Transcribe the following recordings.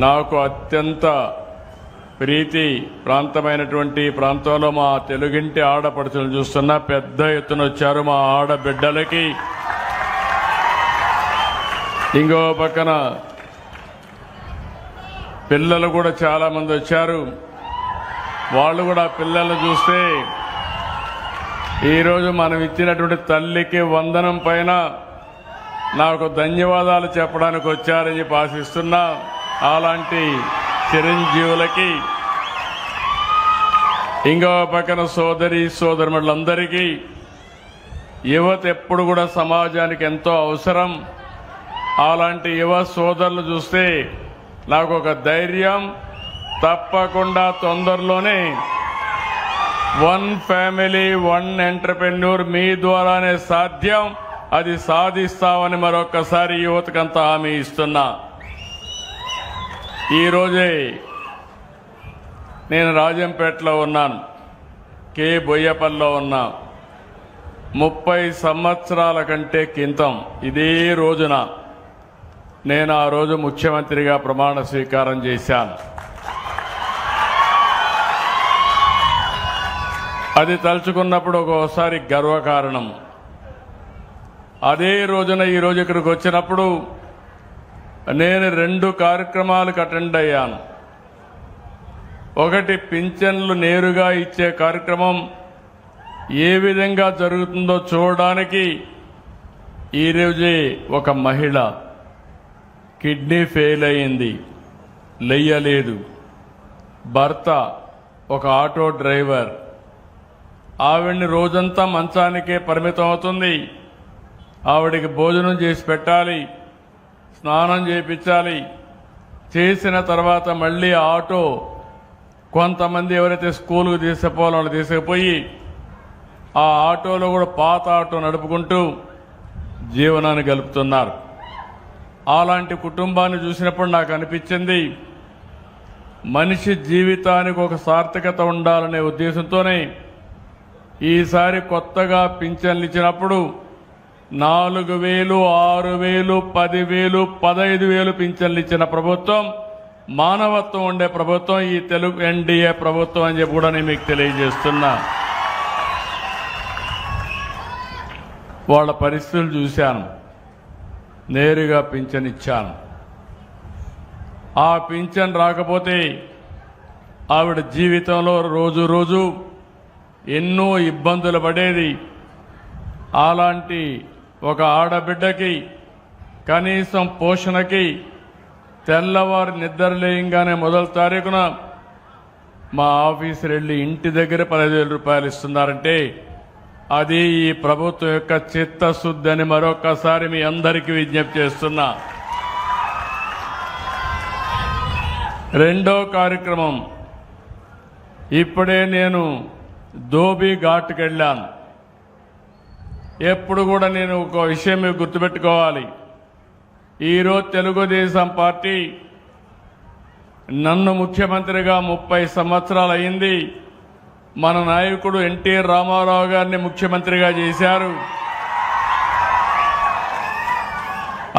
నాకు అత్యంత ప్రీతి ప్రాంతమైనటువంటి ప్రాంతంలో మా తెలుగింటి ఆడపడుచులు చూస్తున్నా పెద్ద ఎత్తున వచ్చారు. మా ఆడబిడ్డలకి ఇంకో పక్కన పిల్లలు కూడా చాలా మంది వచ్చారు. వాళ్ళు కూడా పిల్లలను చూస్తే ఈరోజు మనం ఇచ్చినటువంటి తల్లికి వందనం పైన నాకు ధన్యవాదాలు చెప్పడానికి వచ్చారని చెప్పి ఆశిస్తున్నా. అలాంటి చిరంజీవులకి ఇంకో పక్కన సోదరులందరికీ యువత ఎప్పుడు కూడా సమాజానికి ఎంతో అవసరం. అలాంటి యువ సోదరులు చూస్తే నాకు ఒక ధైర్యం. తప్పకుండా తొందరలోనే 1 ఫ్యామిలీ 1 ఎంటర్‌ప్రెన్యూర్ మీ ద్వారానే సాధ్యం. అది సాధిస్తామని మరొకసారి యువతకంతా హామీ ఇస్తున్నా. ఈరోజే నేను రాజంపేటలో ఉన్నాను, కే బొయ్యపల్లిలో ఉన్నా. 30 సంవత్సరాల కంటే క్రితం ఇదే రోజున నేను ఆ రోజు ముఖ్యమంత్రిగా ప్రమాణ స్వీకారం చేశాను. అది తలుచుకున్నప్పుడు ఒక్కోసారి గర్వకారణం. అదే రోజున ఈరోజు ఇక్కడికి వచ్చినప్పుడు నేను 2 కార్యక్రమాలకు అటెండ్ అయ్యాను. ఒకటి పింఛన్లు నేరుగా ఇచ్చే కార్యక్రమం ఏ విధంగా జరుగుతుందో చూడడానికి ఈరోజే ఒక మహిళ కిడ్నీ ఫెయిల్ అయింది, లేయలేదు. భర్త ఒక ఆటో డ్రైవర్, ఆవిడ్ని రోజంతా మంచానికే పరిమితం అవుతుంది. ఆవిడికి భోజనం చేసి పెట్టాలి, స్నానం చేయించాలి. చేసిన తర్వాత మళ్ళీ ఆటో, కొంతమంది ఎవరైతే స్కూలుకు తీసుకుపోవాలో తీసుకుపోయి ఆ ఆటోలో కూడా పాత ఆటో నడుపుకుంటూ జీవనాన్ని గలుపుతున్నారు. అలాంటి కుటుంబాన్ని చూసినప్పుడు నాకు అనిపించింది, మనిషి జీవితానికి ఒక సార్థకత ఉండాలనే ఉద్దేశంతోనే ఈసారి కొత్తగా పింఛన్లు ఇచ్చినప్పుడు 4,000, 6,000, 10,000, 15,000 పింఛన్లు ఇచ్చిన ప్రభుత్వం, మానవత్వం ఉండే ప్రభుత్వం ఈ తెలుగు ఎన్డీఏ ప్రభుత్వం అని చెప్పి కూడా నేను మీకు తెలియజేస్తున్నా. వాళ్ళ పరిస్థితులు చూశాను, నేరుగా పింఛన్ ఇచ్చాను. ఆ పింఛన్ రాకపోతే ఆవిడ జీవితంలో రోజు ఎన్నో ఇబ్బందులు పడేది. అలాంటి ఒక ఆడబిడ్డకి కనీసం పోషణకి తెల్లవారు నిద్రలేయంగానే మొదటి తారీఖున మా ఆఫీసర్ వెళ్ళి ఇంటి దగ్గర 15,000 రూపాయలు ఇస్తున్నారంటే అది ఈ ప్రభుత్వం యొక్క చిత్తశుద్ధి అని మరొకసారి మీ అందరికీ విజ్ఞప్తి చేస్తున్నా. రెండో కార్యక్రమం, ఇప్పుడే నేను ధోబీ ఘాట్కి వెళ్ళాను. ఎప్పుడు కూడా నేను ఒక విషయం మీరు గుర్తుపెట్టుకోవాలి. ఈరోజు తెలుగుదేశం పార్టీ నన్ను ముఖ్యమంత్రిగా 30 సంవత్సరాలు అయింది. మన నాయకుడు ఎన్టీఆర్ రామారావు గారిని ముఖ్యమంత్రిగా చేశారు.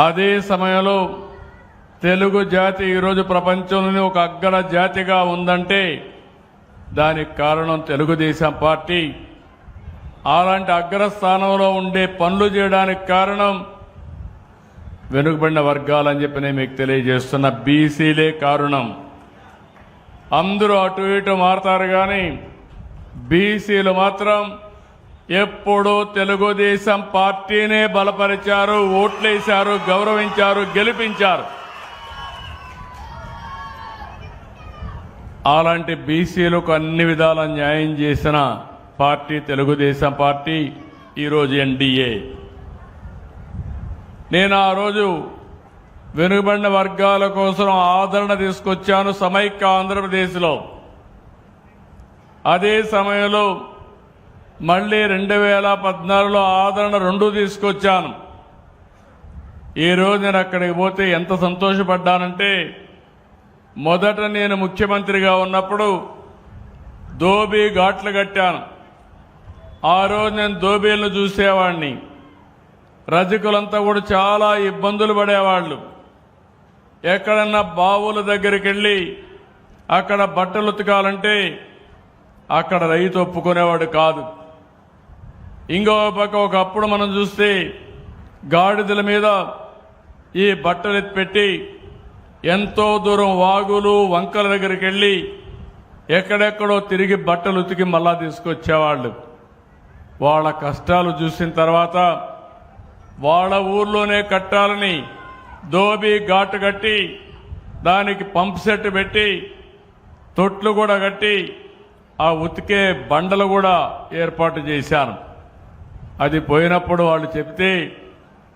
అదే సమయంలో తెలుగు జాతి ఈరోజు ప్రపంచంలోనే ఒక అగ్ర జాతిగా ఉందంటే దానికి కారణం తెలుగుదేశం పార్టీ. అలాంటి అగ్రస్థానంలో ఉండే పనులు చేయడానికి కారణం వెనుకబడిన వర్గాలని చెప్పి నేను మీకు తెలియజేస్తున్న బీసీలే కారణం. అందరూ అటు ఇటు మారతారు కానీ బీసీలు మాత్రం ఎప్పుడూ తెలుగుదేశం పార్టీనే బలపరిచారు, ఓట్లేశారు, గౌరవించారు, గెలిపించారు. అలాంటి బీసీలకు అన్ని విధాల న్యాయం చేసిన పార్టీ తెలుగుదేశం పార్టీ, ఈరోజు ఎన్డీఏ. నేను ఆ రోజు వెనుకబడిన వర్గాల కోసం ఆదరణ తీసుకొచ్చాను సమైక్య ఆంధ్రప్రదేశ్లో. అదే సమయంలో మళ్ళీ 2014లో ఆదరణ 2 తీసుకొచ్చాను. ఈరోజు నేను అక్కడికి పోతే ఎంత సంతోషపడ్డానంటే, మొదట నేను ముఖ్యమంత్రిగా ఉన్నప్పుడు ధోబీ ఘాట్లు కట్టాను. ఆ రోజు నేను ధోబీలను చూసేవాడిని. రజకులంతా కూడా చాలా ఇబ్బందులు పడేవాళ్ళు. ఎక్కడన్నా బావుల దగ్గరికి వెళ్ళి అక్కడ బట్టలు ఉతకాలంటే అక్కడ రైతు ఒప్పుకునేవాడు కాదు. ఇంకో పక్క ఒకప్పుడు మనం చూస్తే గాడిదల మీద ఈ బట్టలు ఎత్తిపెట్టి ఎంతో దూరం వాగులు వంకల దగ్గరికి వెళ్ళి ఎక్కడెక్కడో తిరిగి బట్టలు ఉతికి మళ్ళా తీసుకొచ్చేవాళ్ళు. వాళ్ళ కష్టాలు చూసిన తర్వాత వాళ్ళ ఊర్లోనే కట్టాలని దోబి ఘాటు కట్టి దానికి పంప్ సెట్ పెట్టి తొట్లు కూడా కట్టి ఆ ఉతికే బండలు కూడా ఏర్పాటు చేశాను. అది పోయినప్పుడు వాళ్ళు చెప్తే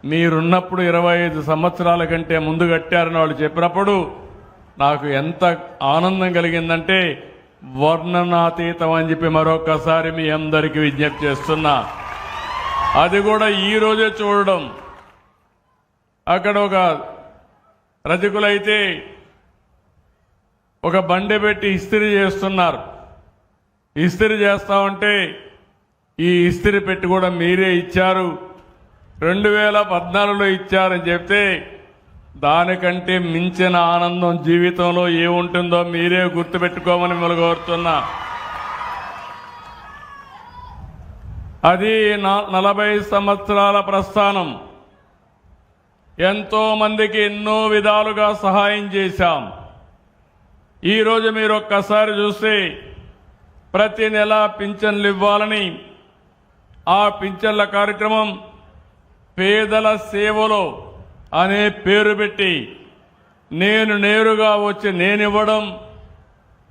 మీరున్నప్పుడు 25 సంవత్సరాల కంటే ముందు కట్టారని వాళ్ళు చెప్పినప్పుడు నాకు ఎంత ఆనందం కలిగిందంటే వర్ణనాతీతం అని చెప్పి మరొకసారి మీ అందరికీ విజ్ఞప్తి చేస్తున్నా. అది కూడా ఈ రోజే చూడడం. అక్కడ ఒక రజకులైతే ఒక బండి పెట్టి ఇస్త్రీ చేస్తున్నారు. ఇస్త్రీ చేస్తా ఉంటే ఈ ఇస్త్రీ పెట్టి కూడా మీరే ఇచ్చారు, 2014లో ఇచ్చారని చెప్తే దానికంటే మించిన ఆనందం జీవితంలో ఏముంటుందో మీరే గుర్తుపెట్టుకోమని మిమ్మల్ని కోరుతున్నా. అది 40 సంవత్సరాల ప్రస్థానం. ఎంతో మందికి ఎన్నో విధాలుగా సహాయం చేశాం. ఈరోజు మీరు ఒక్కసారి చూస్తే ప్రతి నెల పింఛన్లు ఇవ్వాలని ఆ పింఛన్ల కార్యక్రమం పేదల సేవలో అనే పేరు పెట్టి నేను నేరుగా వచ్చి నేనివ్వడం,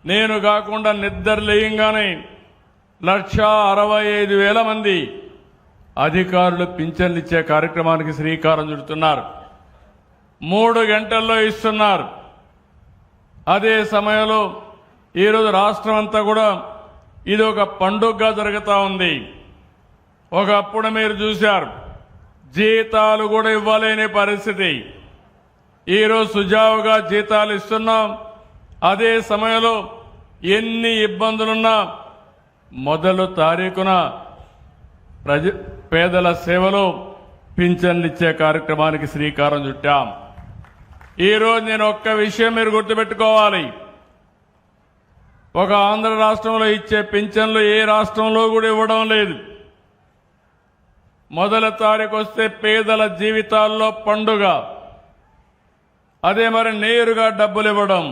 నేను కాకుండా నిద్రలేయంగానే 1,65,000 మంది అధికారులు పింఛన్లు ఇచ్చే కార్యక్రమానికి శ్రీకారం చుడుతున్నారు. 3 గంటల్లో ఇస్తున్నారు. అదే సమయంలో ఈరోజు రాష్ట్రం అంతా కూడా ఇది ఒక పండుగగా జరుగుతూ ఉంది. ఒకప్పుడు మీరు చూశారు జీతాలు కూడా ఇవ్వలేని పరిస్థితి. ఈరోజు సుజావుగా జీతాలు ఇస్తున్నాం. అదే సమయంలో ఎన్ని ఇబ్బందులున్నా మొదలు తారీఖున పేదల సేవలో పింఛన్లు ఇచ్చే కార్యక్రమానికి శ్రీకారం చుట్టాం. ఈరోజు నేను ఒక్క విషయం మీరు గుర్తుపెట్టుకోవాలి. ఒక ఆంధ్ర రాష్ట్రంలో ఇచ్చే పింఛన్లు ఏ రాష్ట్రంలో కూడా ఇవ్వడం లేదు. మొదటి తారీఖు వస్తే పేదల జీవితాల్లో పండుగ. అదే మరి నేరుగా డబ్బులు ఇవ్వడం.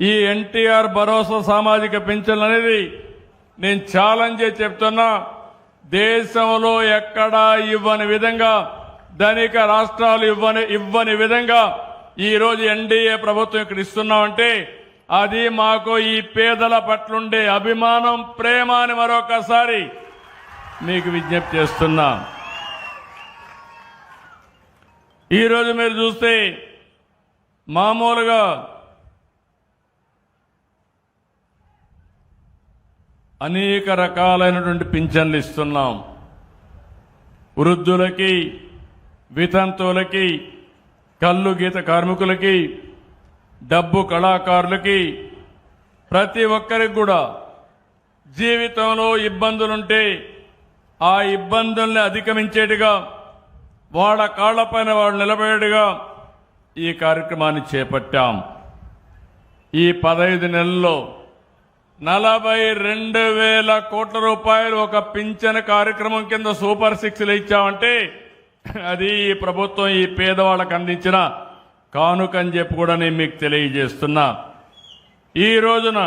ఈ ఎన్టీఆర్ భరోసా సామాజిక పింఛన్లు అనేది నేను ఛాలెంజ్ చేసి చెప్తున్నా, దేశంలో ఎక్కడా ఇవ్వని విధంగా, ధనిక రాష్ట్రాలు ఇవ్వని విధంగా ఈరోజు ఎన్డీఏ ప్రభుత్వం ఇక్కడ ఇస్తున్నామంటే అది మాకు ఈ పేదల పట్లుండే అభిమానం, ప్రేమ అని మరొకసారి మీకు విజ్ఞప్తి చేస్తున్నా. ఈరోజు మీరు చూస్తే మామూలుగా అనేక రకాలైనటువంటి పింఛన్లు ఇస్తున్నాం. వృద్ధులకి, వితంతువులకి, కల్లు గీత కార్మికులకి, డబ్బు కళాకారులకి, ప్రతి ఒక్కరికి కూడా జీవితంలో ఇబ్బందులుంటే ఆ ఇబ్బందుల్ని అధిగమించేట్టుగా వాళ్ళ కాళ్లపైన వాళ్ళు నిలబడేట్టుగా ఈ కార్యక్రమాన్ని చేపట్టాం. ఈ 15 నెలల్లో 42,000 కోట్ల రూపాయలు ఒక పింఛన్ కార్యక్రమం కింద సూపర్ 6లు ఇచ్చామంటే అది ఈ ప్రభుత్వం ఈ పేదవాళ్ళకు అందించిన కానుకని చెప్పి కూడా నేను మీకు తెలియజేస్తున్నా. ఈ రోజున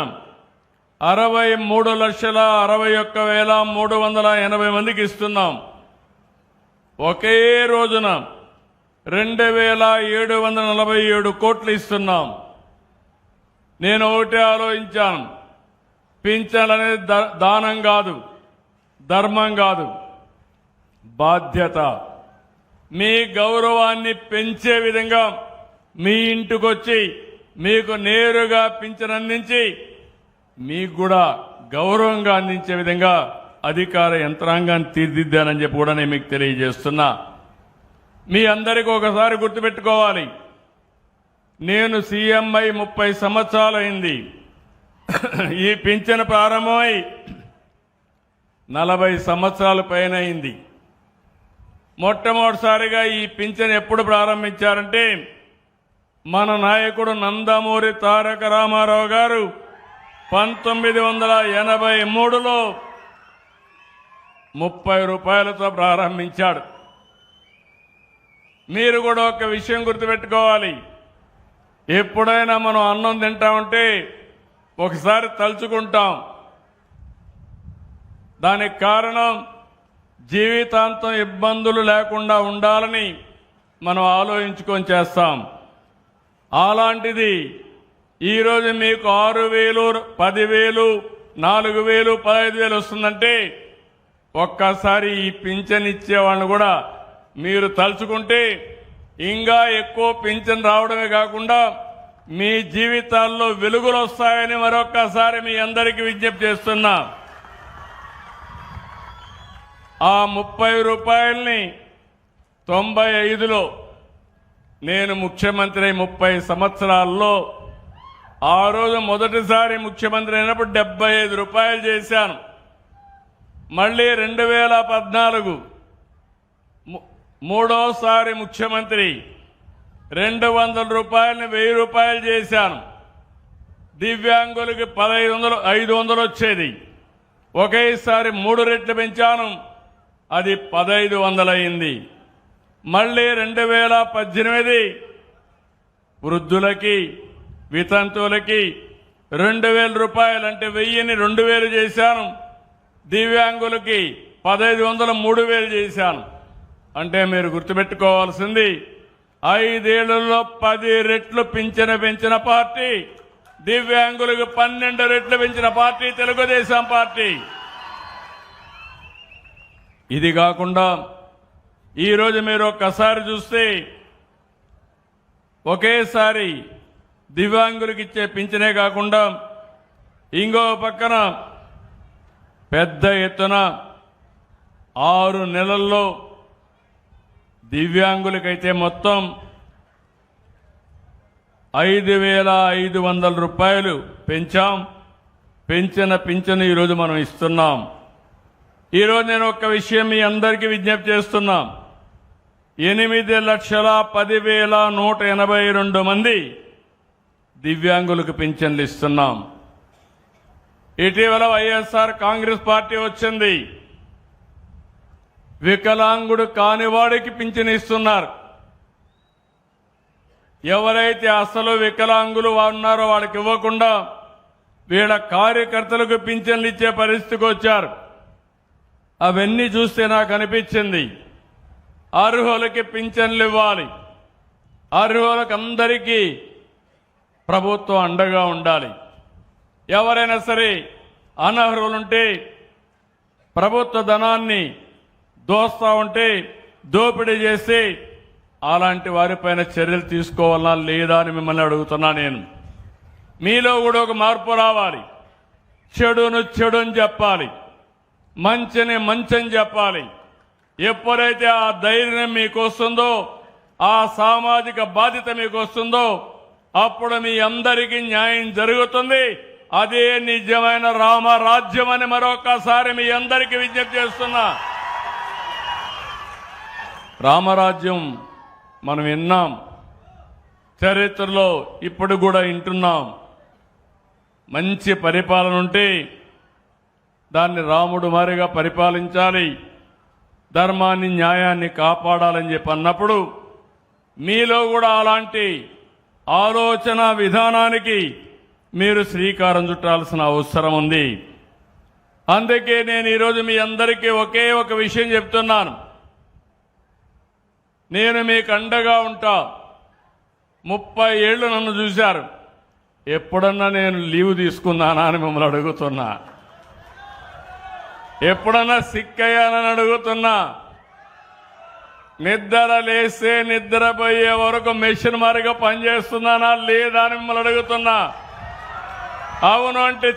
63,61,380 మందికి ఇస్తున్నాం. ఒకే రోజున 2,747 కోట్లు ఇస్తున్నాం. నేను ఒకటే ఆలోచించాను, పింఛన్ అనేది దానం కాదు, ధర్మం కాదు, బాధ్యత. మీ గౌరవాన్ని పెంచే విధంగా మీ ఇంటికొచ్చి మీకు నేరుగా పింఛన్ అందించి మీకు కూడా గౌరవంగా అందించే విధంగా అధికార యంత్రాంగాన్ని తీర్చిదిద్దానని చెప్పి కూడా నేను మీకు తెలియజేస్తున్నా. మీ అందరికీ ఒకసారి గుర్తుపెట్టుకోవాలి, నేను సీఎం అయి 30 సంవత్సరాలైంది. ఈ పింఛన్ ప్రారంభమై 40 సంవత్సరాల పైన అయింది. మొట్టమొదటిసారిగా ఈ పింఛన్ ఎప్పుడు ప్రారంభించారంటే మన నాయకుడు నందమూరి తారక రామారావు గారు 1983లో 30 రూపాయలతో ప్రారంభించాడు. మీరు కూడా ఒక విషయం గుర్తుపెట్టుకోవాలి. ఎప్పుడైనా మనం అన్నం తింటామంటే ఒకసారి తలుచుకుంటాం. దానికి కారణం జీవితాంతం ఇబ్బందులు లేకుండా ఉండాలని మనం ఆలోచించుకొని చేస్తాం. అలాంటిది ఈరోజు మీకు 6,000, 10,000, 4,000, 15,000 వస్తుందంటే ఒక్కసారి ఈ పింఛన్ ఇచ్చేవాళ్ళని కూడా మీరు తలుచుకుంటే ఇంకా ఎక్కువ పింఛన్ రావడమే కాకుండా మీ జీవితాల్లో వెలుగులు వస్తాయని మరొక్కసారి మీ అందరికీ విజ్ఞప్తి చేస్తున్నా. ఆ 30 రూపాయల్ని 95లో నేను ముఖ్యమంత్రి 30 సంవత్సరాల్లో ఆ రోజు మొదటిసారి ముఖ్యమంత్రి అయినప్పుడు 75 రూపాయలు చేశాను. మళ్ళీ 2014 మూడోసారి ముఖ్యమంత్రి 200 రూపాయలని 1000 రూపాయలు చేశాను. దివ్యాంగులకి 1500, 500 వచ్చేది. ఒకేసారి 3 రెట్లు పెంచాను, అది 1500 అయింది. మళ్ళీ 2018 వృద్ధులకి వితంతువులకి 2000 రూపాయలు అంటే 1000ని 2000 చేశాను. దివ్యాంగులకి 1500 3000 చేశాను. అంటే మీరు గుర్తుపెట్టుకోవాల్సింది 5 ఏళ్లలో 10 రెట్లు పెంచిన పార్టీ, దివ్యాంగులకు 12 రెట్లు పెంచిన పార్టీ తెలుగుదేశం పార్టీ. ఇది కాకుండా ఈరోజు మీరు ఒక్కసారి చూస్తే ఒకేసారి దివ్యాంగులకు ఇచ్చే పింఛనే కాకుండా ఇంకో పక్కన పెద్ద ఎత్తున 6 నెలల్లో దివ్యాంగులకైతే మొత్తం 5,500 రూపాయలు పెంచాం. పెంచిన పింఛను ఈరోజు మనం ఇస్తున్నాం. ఈరోజు నేను ఒక విషయం మీ అందరికీ విజ్ఞప్తి చేస్తున్నా. 8,10,10,182 మంది దివ్యాంగులకు పింఛన్లు ఇస్తున్నాం. ఇటీవల వైఎస్ఆర్ కాంగ్రెస్ పార్టీ వచ్చింది. వికలాంగుడు కానివాడికి పింఛను ఇస్తున్నారు. ఎవరైతే అసలు వికలాంగులు ఉన్నారో వాళ్ళకి ఇవ్వకుండా వీళ్ళ కార్యకర్తలకు పింఛన్లు ఇచ్చే పరిస్థితికి వచ్చారు. అవన్నీ చూస్తే నాకు అనిపించింది, అర్హులకి పింఛన్లు ఇవ్వాలి, అర్హులకు అందరికీ ప్రభుత్వం అండగా ఉండాలి. ఎవరైనా సరే అనర్హులుంటే ప్రభుత్వ ధనాన్ని దోస్తా ఉంటే దోపిడీ చేసి అలాంటి వారిపైన చర్యలు తీసుకోవాలా లేదా అని మిమ్మల్ని అడుగుతున్నా. నేను మీలో కూడా ఒక మార్పు రావాలి. చెడును చెడుని చెప్పాలి, మంచిని మంచని చెప్పాలి. ఎప్పుడైతే ఆ ధైర్యం మీకు వస్తుందో, ఆ సామాజిక బాధ్యత మీకు వస్తుందో అప్పుడు మీ అందరికీ న్యాయం జరుగుతుంది. అదే నిజమైన రామరాజ్యం అని మరొకసారి మీ అందరికీ విజ్ఞప్తి చేస్తున్నా. రామరాజ్యం మనం విన్నాం, చరిత్రలో ఇప్పుడు కూడా వింటున్నాం. మంచి పరిపాలన ఉంటే దాన్ని రాముడు మారిగా పరిపాలించాలి, ధర్మాన్ని న్యాయాన్ని కాపాడాలని చెప్పి అన్నప్పుడు మీలో కూడా అలాంటి ఆలోచన విధానానికి మీరు శ్రీకారం చుట్టాల్సిన అవసరం ఉంది. అందుకే నేను ఈరోజు మీ అందరికీ ఒకే ఒక విషయం చెప్తున్నాను. నేను మీకు అండగా ఉంటా. 30 ఏళ్లు నన్ను చూశారు. ఎప్పుడన్నా నేను లీవ్ తీసుకున్నానా అని మిమ్మల్ని అడుగుతున్నా. ఎప్పుడన్నా సిక్ అయ్యానని అడుగుతున్నా. నిద్ర లేస్తే నిద్రపోయే వరకు మెషిన్ మారిగా పనిచేస్తున్నానా లేదా అని మిమ్మల్ని అడుగుతున్నా. అవును అంటే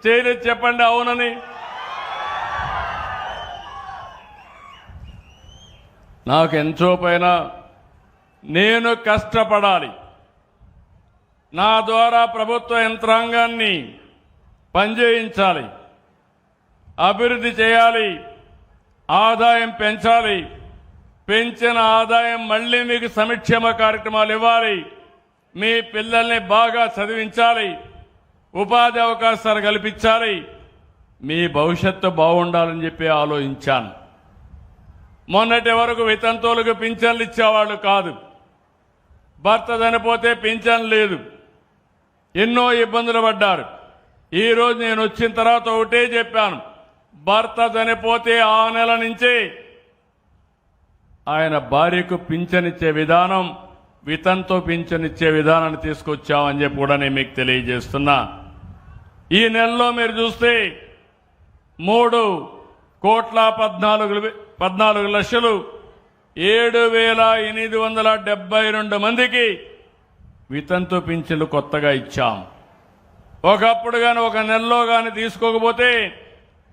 చేయలేదు చెప్పండి అవునని. నాకు ఎంతో పైన నేను కష్టపడాలి. నా ద్వారా ప్రభుత్వ యంత్రాంగాన్ని పనిచేయించాలి, అభివృద్ధి చేయాలి, ఆదాయం పెంచాలి. పెంచిన ఆదాయం మళ్లీ మీకు సంక్షేమ కార్యక్రమాలు ఇవ్వాలి, మీ పిల్లల్ని బాగా చదివించాలి, ఉపాధి అవకాశాలు కల్పించాలి, మీ భవిష్యత్తు బాగుండాలని చెప్పి ఆలోచించాను. మొన్నటి వరకు వితంతువులకు పింఛన్లు ఇచ్చేవాళ్ళు కాదు, భర్త చనిపోతే పింఛన్ లేదు, ఎన్నో ఇబ్బందులు పడ్డారు. ఈరోజు నేను వచ్చిన తర్వాత ఒకటే చెప్పాను, భర్త చనిపోతే ఆ నెల నుంచి ఆయన భార్యకు పింఛనిచ్చే విధానం, వితంతు పింఛనిచ్చే విధానాన్ని తీసుకొచ్చామని చెప్పి కూడా నేను మీకు తెలియజేస్తున్నా. ఈ నెలలో మీరు చూస్తే 3,14,7,872 మందికి వితంతు పింఛన్లు కొత్తగా ఇచ్చాం. ఒకప్పుడు కానీ ఒక నెలలో కానీ తీసుకోకపోతే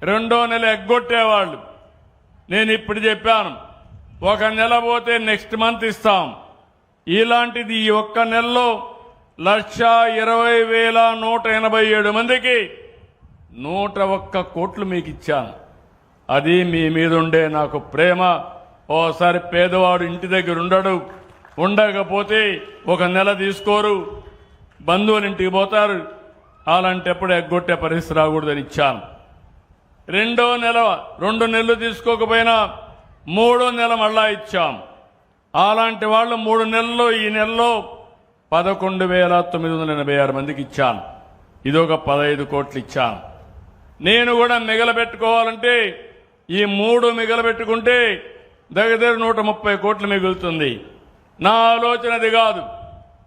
రెండో నెల ఎగ్గొట్టేవాళ్ళు. నేను ఇప్పుడు చెప్పాను, ఒక నెల పోతే నెక్స్ట్ మంత్ ఇస్తాం. ఇలాంటిది ఈ ఒక్క నెలలో 1,20,187 మందికి 101 కోట్లు మీకు ఇచ్చాను. అది మీ మీద ఉండే నాకు ప్రేమ. ఓసారి పేదవాడు ఇంటి దగ్గర ఉండకపోతే ఒక నెల తీసుకోరు, బంధువులు ఇంటికి పోతారు, అలాంటప్పుడు ఎగ్గొట్టే పరిస్థితి రాకూడదని ఇచ్చాను. రెండో నెల 2 నెలలు తీసుకోకపోయినా 3వ నెల మళ్ళా ఇచ్చాం. అలాంటి వాళ్ళు 3 నెలల్లో ఈ నెలలో 11,986 మందికి ఇచ్చాను. ఇదొక 15 కోట్లు ఇచ్చాను. నేను కూడా మిగలబెట్టుకోవాలంటే ఈ 3 మిగలబెట్టుకుంటే దగ్గర 130 కోట్లు మిగులుతుంది. నా ఆలోచన అది కాదు,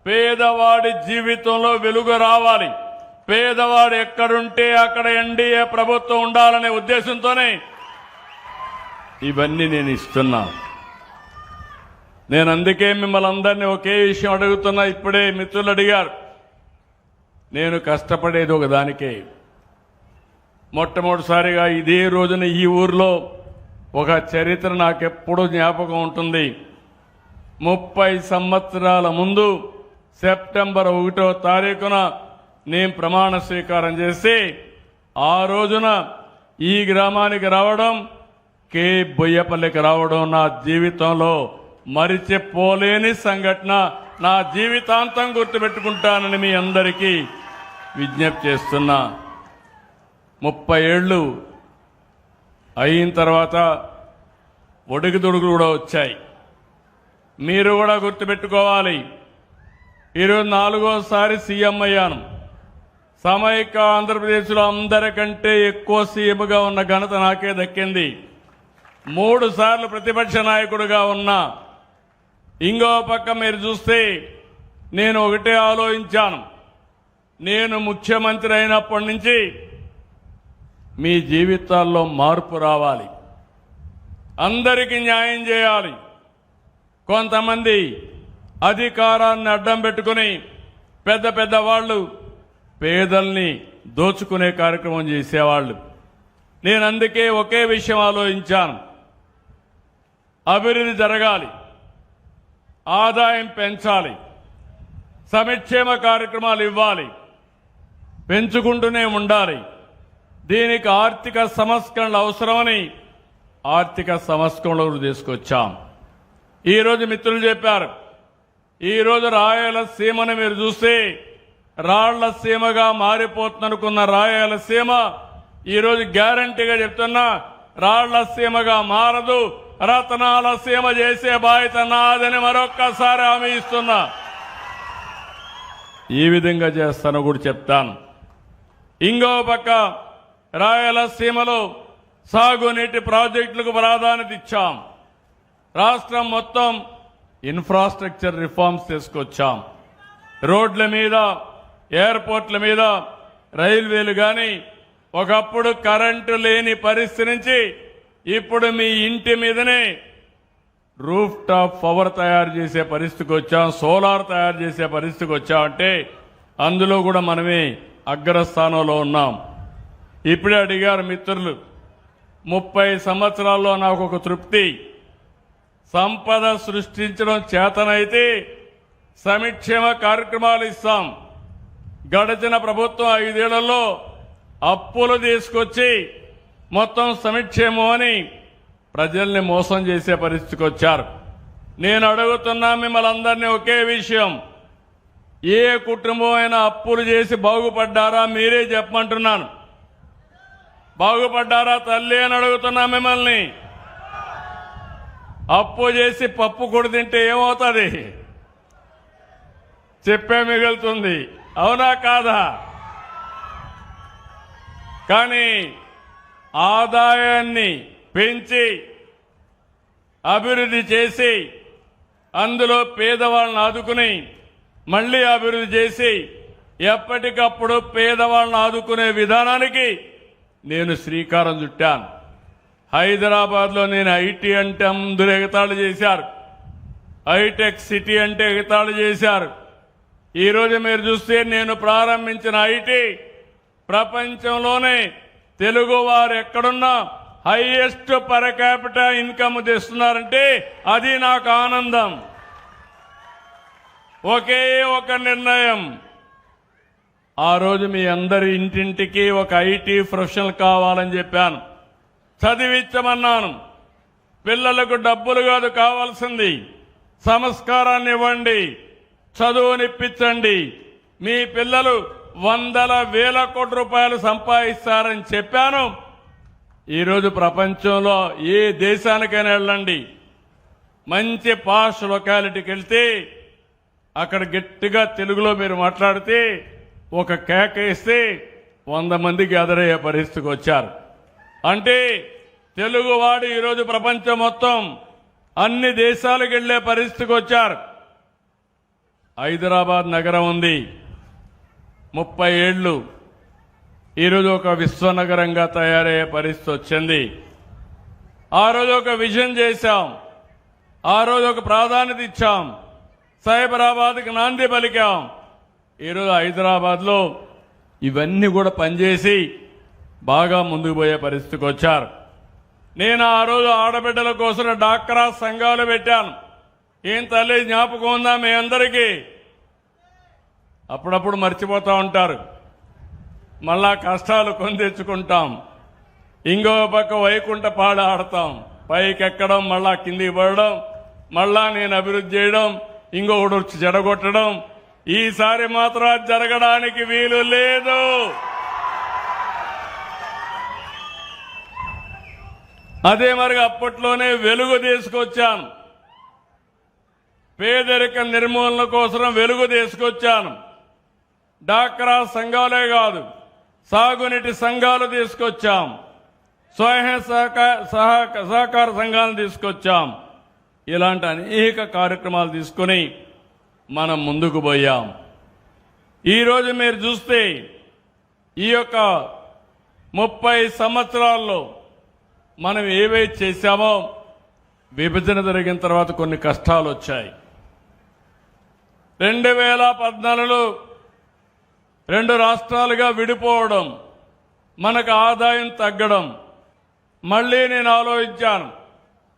పేదవాడి జీవితంలో వెలుగు రావాలి, పేదవాడు ఎక్కడుంటే అక్కడ ఎన్డీఏ ప్రభుత్వం ఉండాలనే ఉద్దేశంతోనే ఇవన్నీ నేను ఇస్తున్నా. నేను అందుకే మిమ్మల్ని అందరినీ ఒకే విషయం అడుగుతున్నా. ఇప్పుడే మిత్రులు అడిగారు, నేను కష్టపడేది ఒక దానికే. మొట్టమొదటిసారిగా ఇదే రోజున ఈ ఊర్లో ఒక చరిత్ర నాకెప్పుడూ జ్ఞాపకం ఉంటుంది. 30 సంవత్సరాల ముందు సెప్టెంబర్ 1వ తారీఖున నేను ప్రమాణ స్వీకారం చేసి ఆ రోజున ఈ గ్రామానికి రావడం, కే బొయ్యపల్లికి రావడం నా జీవితంలో మరిచిపోలేని సంఘటన. నా జీవితాంతం గుర్తుపెట్టుకుంటానని మీ అందరికీ విజ్ఞప్తి చేస్తున్నా. 30 ఏళ్ళు అయిన తర్వాత ఒడుగుదొడుగులు కూడా వచ్చాయి. మీరు కూడా గుర్తుపెట్టుకోవాలి, ఈరోజు 4వసారి సీఎం అయ్యాను. సమైక్య ఆంధ్రప్రదేశ్లో అందరికంటే ఎక్కువ సీఎంగా ఉన్న ఘనత నాకే దక్కింది. 3 సార్లు ప్రతిపక్ష నాయకుడిగా ఉన్నా. ఇంకో పక్క మీరు చూస్తే నేను ఒకటే ఆలోచించాను, నేను ముఖ్యమంత్రి అయినప్పటి నుంచి మీ జీవితాల్లో మార్పు రావాలి, అందరికీ న్యాయం చేయాలి. కొంతమంది అధికారాన్ని అడ్డం పెట్టుకుని పెద్ద పెద్ద వాళ్ళు పేదల్ని దోచుకునే కార్యక్రమం చేసేవాళ్ళు. నేను అందుకే ఒకే విషయం ఆలోచించాను, అభివృద్ధి జరగాలి, ఆదాయం పెంచాలి, సంక్షేమ కార్యక్రమాలు ఇవ్వాలి, పెంచుకుంటూనే ఉండాలి. దీనికి ఆర్థిక సంస్కరణలు అవసరమని ఆర్థిక సంస్కరణలు తీసుకొచ్చాం. ఈరోజు మిత్రులు చెప్పారు, ఈరోజు రాయలసీమను మీరు చూస్తే రాళ్ల సీమగా మారిపోతుందనుకున్న రాయలసీమ ఈరోజు గ్యారంటీగా చెప్తున్నా, రాళ్ల సీమగా మారదు, రతనాల సీమ చేసే బాధ్యత నాదని మరొక్కసారి హామీ ఇస్తున్నా. ఈ విధంగా చేస్తాను కూడా చెప్తాను. ఇంకో పక్క రాయలసీమలో సాగునీటి ప్రాజెక్టులకు ప్రాధాన్యత ఇచ్చాం. రాష్ట్రం మొత్తం ఇన్ఫ్రాస్ట్రక్చర్ రిఫార్మ్స్ తీసుకొచ్చాం. రోడ్ల మీద, ఎయిర్పోర్ట్ల మీద, రైల్వేలు కానీ ఒకప్పుడు కరెంటు లేని పరిస్థితి నుంచి ఇప్పుడు మీ ఇంటి మీదనే రూఫ్ టాప్ పవర్ తయారు చేసే పరిస్థితికి వచ్చాం, సోలార్ తయారు చేసే పరిస్థితికి వచ్చామంటే అందులో కూడా మనమే అగ్రస్థానంలో ఉన్నాం. ఇప్పుడే అడిగారు మిత్రులు, 30 సంవత్సరాల్లో నాకు ఒక తృప్తి, సంపద సృష్టించడం చేతనైతే సంక్షేమ కార్యక్రమాలు ఇస్తాం. గడిచిన ప్రభుత్వం 5 ఏళ్లలో అప్పులు తీసుకొచ్చి మొత్తం సంక్షేమం అని ప్రజల్ని మోసం చేసే పరిస్థితికి వచ్చారు. నేను అడుగుతున్నా మిమ్మల్ని అందరినీ ఒకే విషయం, ఏ కుటుంబం అయినా అప్పులు చేసి బాగుపడ్డారా? మీరే చెప్పమంటున్నాను. బాగుపడ్డారా తల్లి అని అడుగుతున్నా మిమ్మల్ని. అప్పు చేసి పప్పు కూడా తింటే ఏమవుతుంది? చెప్పే మిగులుతుంది. అవునా కాదా? కానీ ఆదాయాన్ని పెంచి అభివృద్ధి చేసి అందులో పేదవాళ్ళని ఆదుకుని మళ్ళీ అభివృద్ధి చేసి ఎప్పటికప్పుడు పేదవాళ్ళని ఆదుకునే విధానానికి నేను శ్రీకారం చుట్టాను. హైదరాబాద్లో నేను ఐటీ అంటే అందరూ ఎగతాళి చేశారు. హైటెక్ సిటీ అంటే ఎగతాళి చేశారు. ఈరోజు మీరు చూస్తే నేను ప్రారంభించిన ఐటీ ప్రపంచంలోనే తెలుగు వారు ఎక్కడున్నా హైయెస్ట్ పర్ క్యాపిటల్ ఇన్కమ్ తెస్తున్నారంటే అది నాకు ఆనందం. ఒకే ఒక నిర్ణయం, ఆ రోజు మీ అందరి ఇంటింటికి ఒక ఐటీ ప్రొఫెషనల్ కావాలని చెప్పాను. చదివించమన్నాను. పిల్లలకు డబ్బులు కాదు కావాల్సింది, సంస్కారాన్ని ఇవ్వండి, చదువునిప్పించండి. మీ పిల్లలు వందల వేల కోట్ల రూపాయలు సంపాదిస్తారని చెప్పాను. ఈరోజు ప్రపంచంలో ఏ దేశానికైనా వెళ్ళండి, మంచి పాష్ లొకాలిటీకి వెళ్తే అక్కడ గట్టిగా తెలుగులో మీరు మాట్లాడితే ఒక కేక వేస్తే 100 మంది గ్యాదర్ అయ్యే పరిస్థితికి వచ్చారు. అంటే తెలుగువాడు ఈరోజు ప్రపంచం మొత్తం అన్ని దేశాలకు వెళ్లే పరిస్థితికి వచ్చారు. హైదరాబాద్ నగరం ఉంది, 30 ఏళ్లు ఈరోజు ఒక విశ్వనగరంగా తయారయ్యే పరిస్థితి వచ్చింది. ఆ రోజు ఒక విజన్ చేశాం, ఆ రోజు ఒక ప్రాధాన్యత ఇచ్చాం, సైబరాబాద్కి నాంది పలికాం. ఈరోజు హైదరాబాద్లో ఇవన్నీ కూడా పనిచేసి బాగా ముందుకు పోయే పరిస్థితికి వచ్చారు. నేను ఆ రోజు ఆడబిడ్డల కోసం డాక్రా సంఘాలు పెట్టాను. ఏం తల్లి జ్ఞాపకం ఉందా మీ అందరికీ? అప్పుడప్పుడు మర్చిపోతూ ఉంటారు. మళ్ళా కష్టాలు కొని తెచ్చుకుంటాం. ఇంకో పక్క వైకుంఠ పాడ ఆడతాం, పైకి ఎక్కడం, మళ్ళా కిందికి పడడం, మళ్ళా నేను అభివృద్ధి చేయడం, ఇంకొకటి వచ్చి చెడగొట్టడం. ఈసారి మాత్రం అది జరగడానికి వీలు లేదు. అదే మరి అప్పట్లోనే వెలుగు తీసుకొచ్చాను. పేదరిక నిర్మూలన కోసం వెలుగు తీసుకొచ్చాను. డాక్రా సంఘాలే కాదు, సాగునీటి సంఘాలు తీసుకొచ్చాం, స్వయం సహకార సంఘాలను తీసుకొచ్చాం. ఇలాంటి అనేక కార్యక్రమాలు తీసుకుని మనం ముందుకు పోయాం. ఈరోజు మీరు చూస్తే ఈ యొక్క 30 సంవత్సరాల్లో మనం ఏవైతే చేశామో, విభజన జరిగిన తర్వాత కొన్ని కష్టాలు వచ్చాయి. 2014లో 2 రాష్ట్రాలుగా విడిపోవడం, మనకు ఆదాయం తగ్గడం. మళ్ళీ నేను ఆలోచించాను,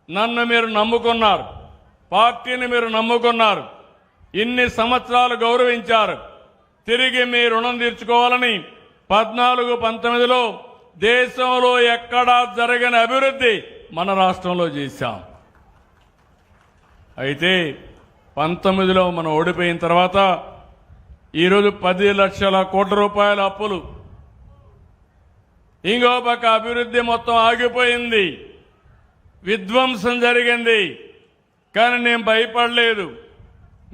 నన్ను మీరు నమ్ముకున్నారు, పార్టీని మీరు నమ్ముకున్నారు, ఇన్ని సంవత్సరాలు గౌరవించారు, తిరిగి మీ రుణం తీర్చుకోవాలని 14-19లో దేశంలో ఎక్కడా జరగని అభివృద్ధి మన రాష్ట్రంలో చేశాం. అయితే 19లో మనం ఓడిపోయిన తర్వాత ఈరోజు 10 లక్షల కోట్ల రూపాయల అప్పులు, ఇంకో పక్క అభివృద్ధి మొత్తం ఆగిపోయింది, విధ్వంసం జరిగింది. కానీ నేను భయపడలేదు.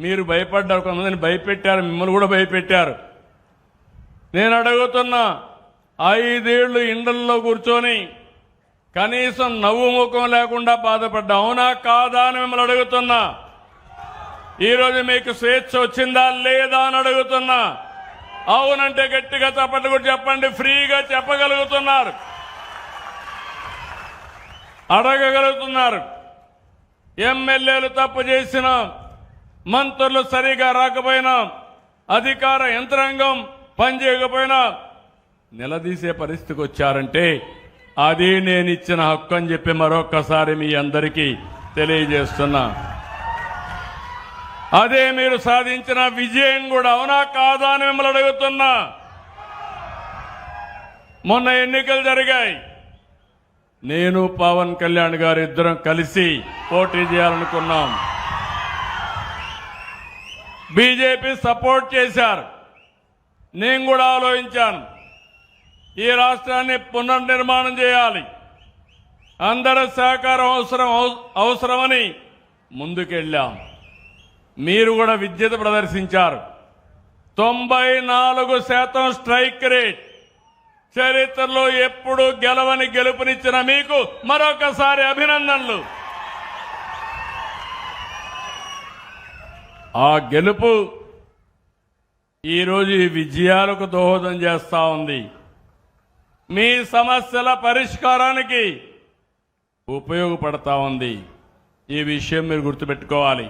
మీరు భయపడ్డారు, కొంతమందిని భయపెట్టారు, మిమ్మల్ని కూడా భయపెట్టారు. నేను అడుగుతున్నా, 5 ఏళ్లు ఇండ్లలో కూర్చొని కనీసం నవ్వు ముఖం లేకుండా బాధపడ్డా, అవునా కాదా అని మిమ్మల్ని అడుగుతున్నా. ఈరోజు మీకు స్వేచ్ఛ వచ్చిందా లేదా అని అడుగుతున్నా. అవునంటే గట్టిగా చప్పట్లు కూడా చెప్పండి. ఫ్రీగా చెప్పగలుగుతున్నారు, అడగగలుగుతున్నారు. ఎమ్మెల్యేలు తప్పు చేసిన, మంత్రులు సరిగా రాకపోయినా, అధికార యంత్రాంగం పనిచేయకపోయినా నిలదీసే పరిస్థితికి వచ్చారంటే అది నేను ఇచ్చిన హక్కు అని చెప్పి మరొక్కసారి మీ అందరికీ తెలియజేస్తున్నా. అదే మీరు సాధించిన విజయం కూడా, అవునా కాదా అని మిమ్మల్ని అడుగుతున్నా. మొన్న ఎన్నికలు జరిగాయి. నేను పవన్ కళ్యాణ్ గారు ఇద్దరం కలిసి పోటీ చేయాలనుకున్నాం. బీజేపీ సపోర్ట్ చేశారు. నేను కూడా ఆలోచించాను, ఈ రాష్ట్రాన్ని పునర్నిర్మాణం చేయాలి, అందరి సహకారం అవసరమని ముందుకెళ్ళాం. మీరు కూడా విద్యుత ప్రదర్శించారు. 94% స్ట్రైక్ రేట్, చరిత్రలో ఎప్పుడూ గెలవని గెలుపునిచ్చిన మీకు మరొకసారి అభినందనలు. ఆ గెలుపు ఈరోజు ఈ విజయాలకు దోహదం చేస్తా ఉంది. మీ సమస్యల పరిష్కారానికి ఉపయోగపడతా ఉంది. ఈ విషయం మీరు గుర్తుపెట్టుకోవాలి.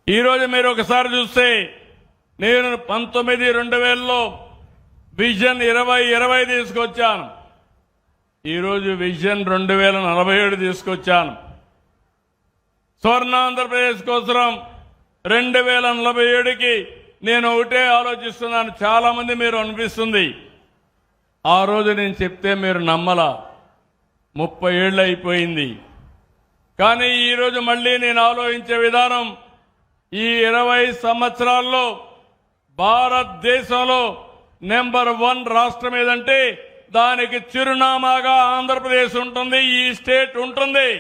ఈరోజు మీరు ఒకసారి చూస్తే నేను 2019లో విజన్ 2020 తీసుకొచ్చాను. ఈరోజు విజన్ 2047 తీసుకొచ్చాను. స్వర్ణాంధ్రప్రదేశ్ కోసం 2047కి నేను ఒకటే ఆలోచిస్తున్నాను. చాలా మంది మీరు అనిపిస్తుంది, ఆ రోజు నేను చెప్తే మీరు నమ్మలా, 30 ఏళ్ళు అయిపోయింది. కానీ ఈరోజు మళ్ళీ నేను ఆలోచించే విధానం, ఈ 20 సంవత్సరాల్లో భారతదేశంలో నెంబర్ 1 రాష్ట్రం ఏదంటే దానికి చిరునామాగా ఆంధ్రప్రదేశ్ ఉంటుంది, ఈ స్టేట్ ఉంటుంది.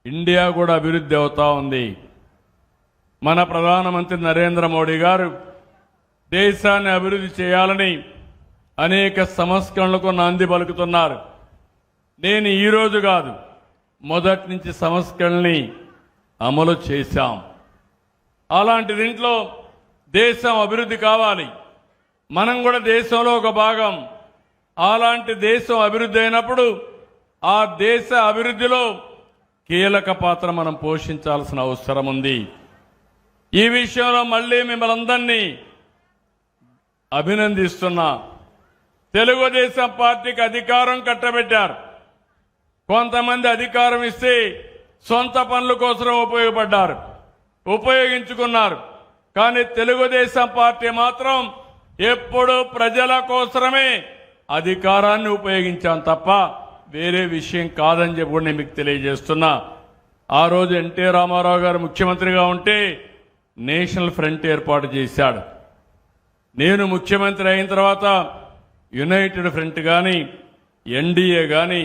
ఇండియా కూడా అభివృద్ధి అవుతా ఉంది. మన ప్రధానమంత్రి నరేంద్ర మోడీ గారు దేశాన్ని అభివృద్ధి చేయాలని అనేక సంస్కరణలకు నాంది పలుకుతున్నారు. నేను ఈరోజు కాదు, మొదటి నుంచి సంస్కరణల్ని అమలు చేశాం. అలాంటి దీంట్లో దేశం అభివృద్ధి కావాలి, మనం కూడా దేశంలో ఒక భాగం. అలాంటి దేశం అభివృద్ధి అయినప్పుడు ఆ దేశ అభివృద్ధిలో కీలక పాత్ర మనం పోషించాల్సిన అవసరం ఉంది. ఈ విషయంలో మళ్ళీ మిమ్మల్ని అందరినీ అభినందిస్తున్నా. తెలుగుదేశం పార్టీకి అధికారం కట్టబెట్టారు. కొంతమంది అధికారం ఇస్తే సొంత పనుల కోసం ఉపయోగించుకున్నారు. కానీ తెలుగుదేశం పార్టీ మాత్రం ఎప్పుడూ ప్రజల కోసమే అధికారాన్ని ఉపయోగించాం తప్ప వేరే విషయం కాదని చెప్పి నేను మీకు తెలియజేస్తున్నా. ఆ రోజు ఎన్టీ రామారావు గారు ముఖ్యమంత్రిగా ఉంటే నేషనల్ ఫ్రంట్ ఏర్పాటు చేశాడు. నేను ముఖ్యమంత్రి అయిన తర్వాత యునైటెడ్ ఫ్రంట్ కానీ ఎన్డీఏ కానీ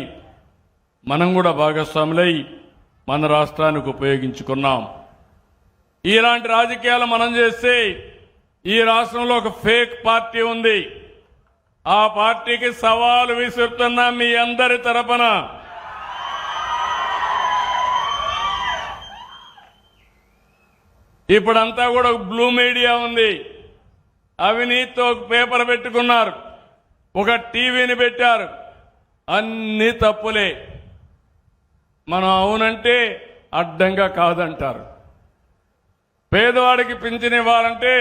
మనం కూడా భాగస్వాములై మన రాష్ట్రానికి ఉపయోగించుకున్నాం. ఇలాంటి రాజకీయాలు మనం చేస్తే ఈ రాష్ట్రంలో ఒక ఫేక్ పార్టీ ఉంది. ఆ పార్టీకి సవాలు విసురుతున్నా మీ అందరి తరపున. ఇప్పుడంతా కూడా బ్లూ మీడియా ఉంది. అవినీతితో ఒక పేపర్ పెట్టుకున్నారు, ఒక టీవీని పెట్టారు, అన్ని తప్పులే. మనం అవునంటే అడ్డంగా కాదంటారు. పేదవాడికి పింఛన్ ఇవ్వాలంటే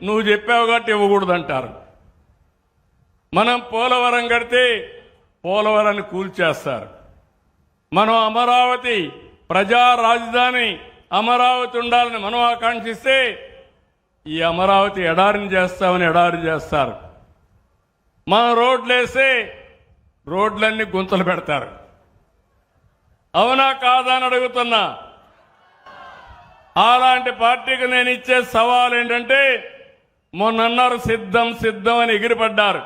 నువ్వు చెప్పావు కాబట్టి ఇవ్వకూడదంటారు. మనం పోలవరం కడితే పోలవరాన్ని కూల్చేస్తారు. మనం అమరావతి ప్రజా రాజధాని అమరావతి ఉండాలని మనం ఆకాంక్షిస్తే ఈ అమరావతి ఎడారిని చేస్తామని ఎడారి చేస్తారు. మనం రోడ్లేస్తే రోడ్లన్నీ గుంతలు పెడతారు. అవునా కాదా అని అడుగుతున్నా. అలాంటి పార్టీకి నేను ఇచ్చే సవాల్ ఏంటంటే, మొన్నన్నారు సిద్ధం సిద్ధం అని ఎగిరిపడ్డారు.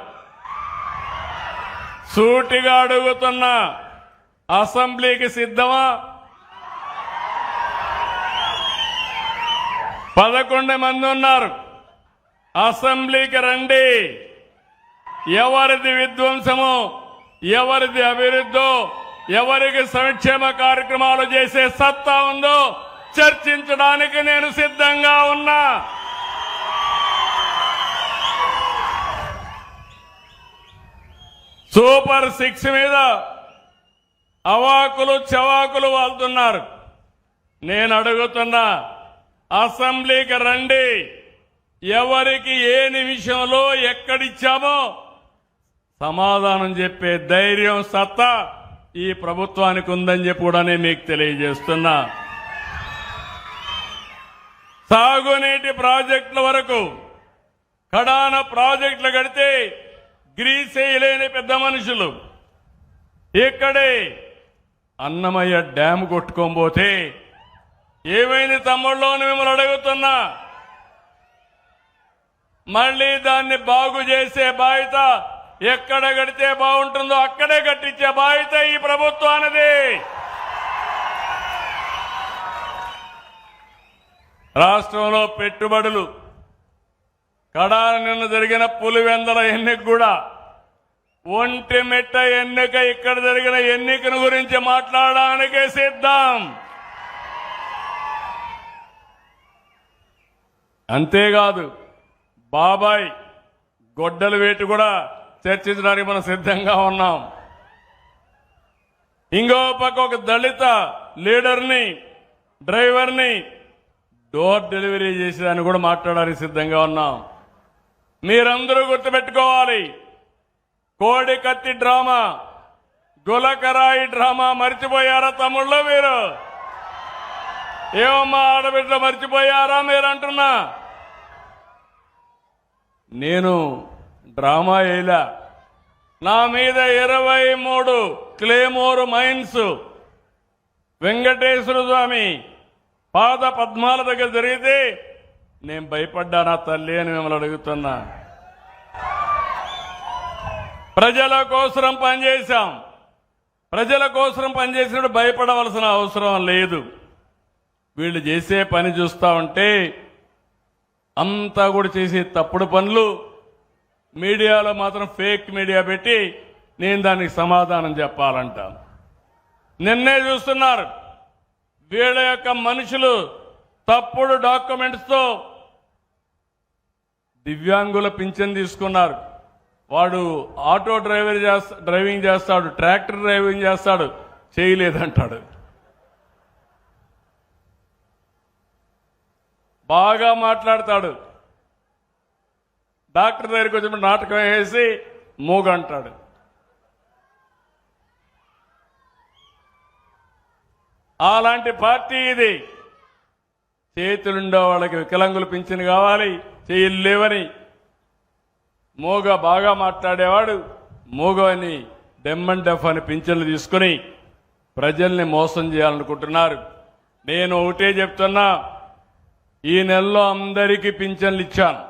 సూటిగా అడుగుతున్నా, అసెంబ్లీకి సిద్ధమా? 11 మంది ఉన్నారు. అసెంబ్లీకి రండి. ఎవరిది విధ్వంసమో, ఎవరిది అభివృద్ధో, ఎవరికి సంక్షేమ కార్యక్రమాలు చేసే సత్తా ఉందో చర్చించడానికి నేను సిద్ధంగా ఉన్నా. సూపర్ 6 మీద అవాకులు చవాకులు వాళ్తున్నారు. నేను అడుగుతున్నా, అసెంబ్లీకి రండి. ఎవరికి ఏ నిమిషంలో ఎక్కడిచ్చామో సమాధానం చెప్పే ధైర్యం సత్తా ఈ ప్రభుత్వానికి ఉందని చెప్పి కూడా నేను మీకు తెలియజేస్తున్నా. సాగునీటి ప్రాజెక్టుల వరకు కడాన ప్రాజెక్టులు కడితే గ్రీస్ వేయలేని పెద్ద మనుషులు ఇక్కడే అన్నమయ్య డ్యామ్ కొట్టుకోబోతే ఏమైంది తమ్ముళ్ళు అని మిమ్మల్ని అడుగుతున్నా. మళ్ళీ దాన్ని బాగు చేసే బాధ్యత ఎక్కడ కడితే బాగుంటుందో అక్కడే కట్టించే బాధ్యత ఈ ప్రభుత్వానిది. రాష్ట్రంలో పెట్టుబడులు కడాన నిన్న జరిగిన పులివెందల ఎన్నిక కూడా ఒంటిమిట్ట ఎన్నిక ఇక్కడ జరిగిన ఎన్నికను గురించి మాట్లాడడానికే సిద్ధం. అంతేకాదు బాబాయ్ గొడ్డల వేటు కూడా చర్చించడానికి మనం సిద్ధంగా ఉన్నాం. ఇంకో పక్క ఒక దళిత లీడర్ని డ్రైవర్ని డోర్ డెలివరీ చేసేదాన్ని కూడా మాట్లాడడానికి సిద్ధంగా ఉన్నాం. మీరందరూ గుర్తుపెట్టుకోవాలి, కోడి కత్తి డ్రామా, గులకరాయి డ్రామా మర్చిపోయారా తమ్ముళ్ళు? మీరు ఏమమ్మా ఆడబిడ్డ మర్చిపోయారా మీరు అంటున్నా? నేను డ్రామా వేయలా. నా మీద 23 క్లేమోర్ మైన్స్ వెంకటేశ్వర స్వామి పాద పద్మాల దగ్గర జరిగితే నేను భయపడ్డానా తల్లి అని మిమ్మల్ని అడుగుతున్నా. ప్రజల కోసం పనిచేశాం. ప్రజల కోసం పనిచేసినప్పుడు భయపడవలసిన అవసరం లేదు. వీళ్ళు చేసే పని చూస్తా ఉంటే అంతా కూడా చేసే తప్పుడు పనులు మీడియాలో మాత్రం ఫేక్ మీడియా పెట్టి నేను దానికి సమాధానం చెప్పాలంట. నిన్నే చూస్తున్నారు వీళ్ళ యొక్క మనుషులు తప్పుడు డాక్యుమెంట్స్తో దివ్యాంగుల పింఛన్ తీసుకున్నారు. వాడు ఆటో డ్రైవింగ్ చేస్తాడు, ట్రాక్టర్ డ్రైవింగ్ చేస్తాడు, చేయలేదంటాడు. బాగా మాట్లాడతాడు. డాక్టర్ దగ్గరికి వచ్చినప్పుడు నాటకం వేసి మూగంటాడు. అలాంటి పార్టీ ఇది. చేతులుండే వాళ్ళకి వికలాంగులు పింఛను కావాలి, చేతులు లేవని మూగ బాగా మాట్లాడేవాడు మూగ అని డెమ్ అండ్ డెఫ్ అని పింఛన్లు తీసుకుని ప్రజల్ని మోసం చేయాలనుకుంటున్నారు. నేను ఒకటే చెప్తున్నా, ఈ నెలలో అందరికీ పింఛన్లు ఇచ్చాను.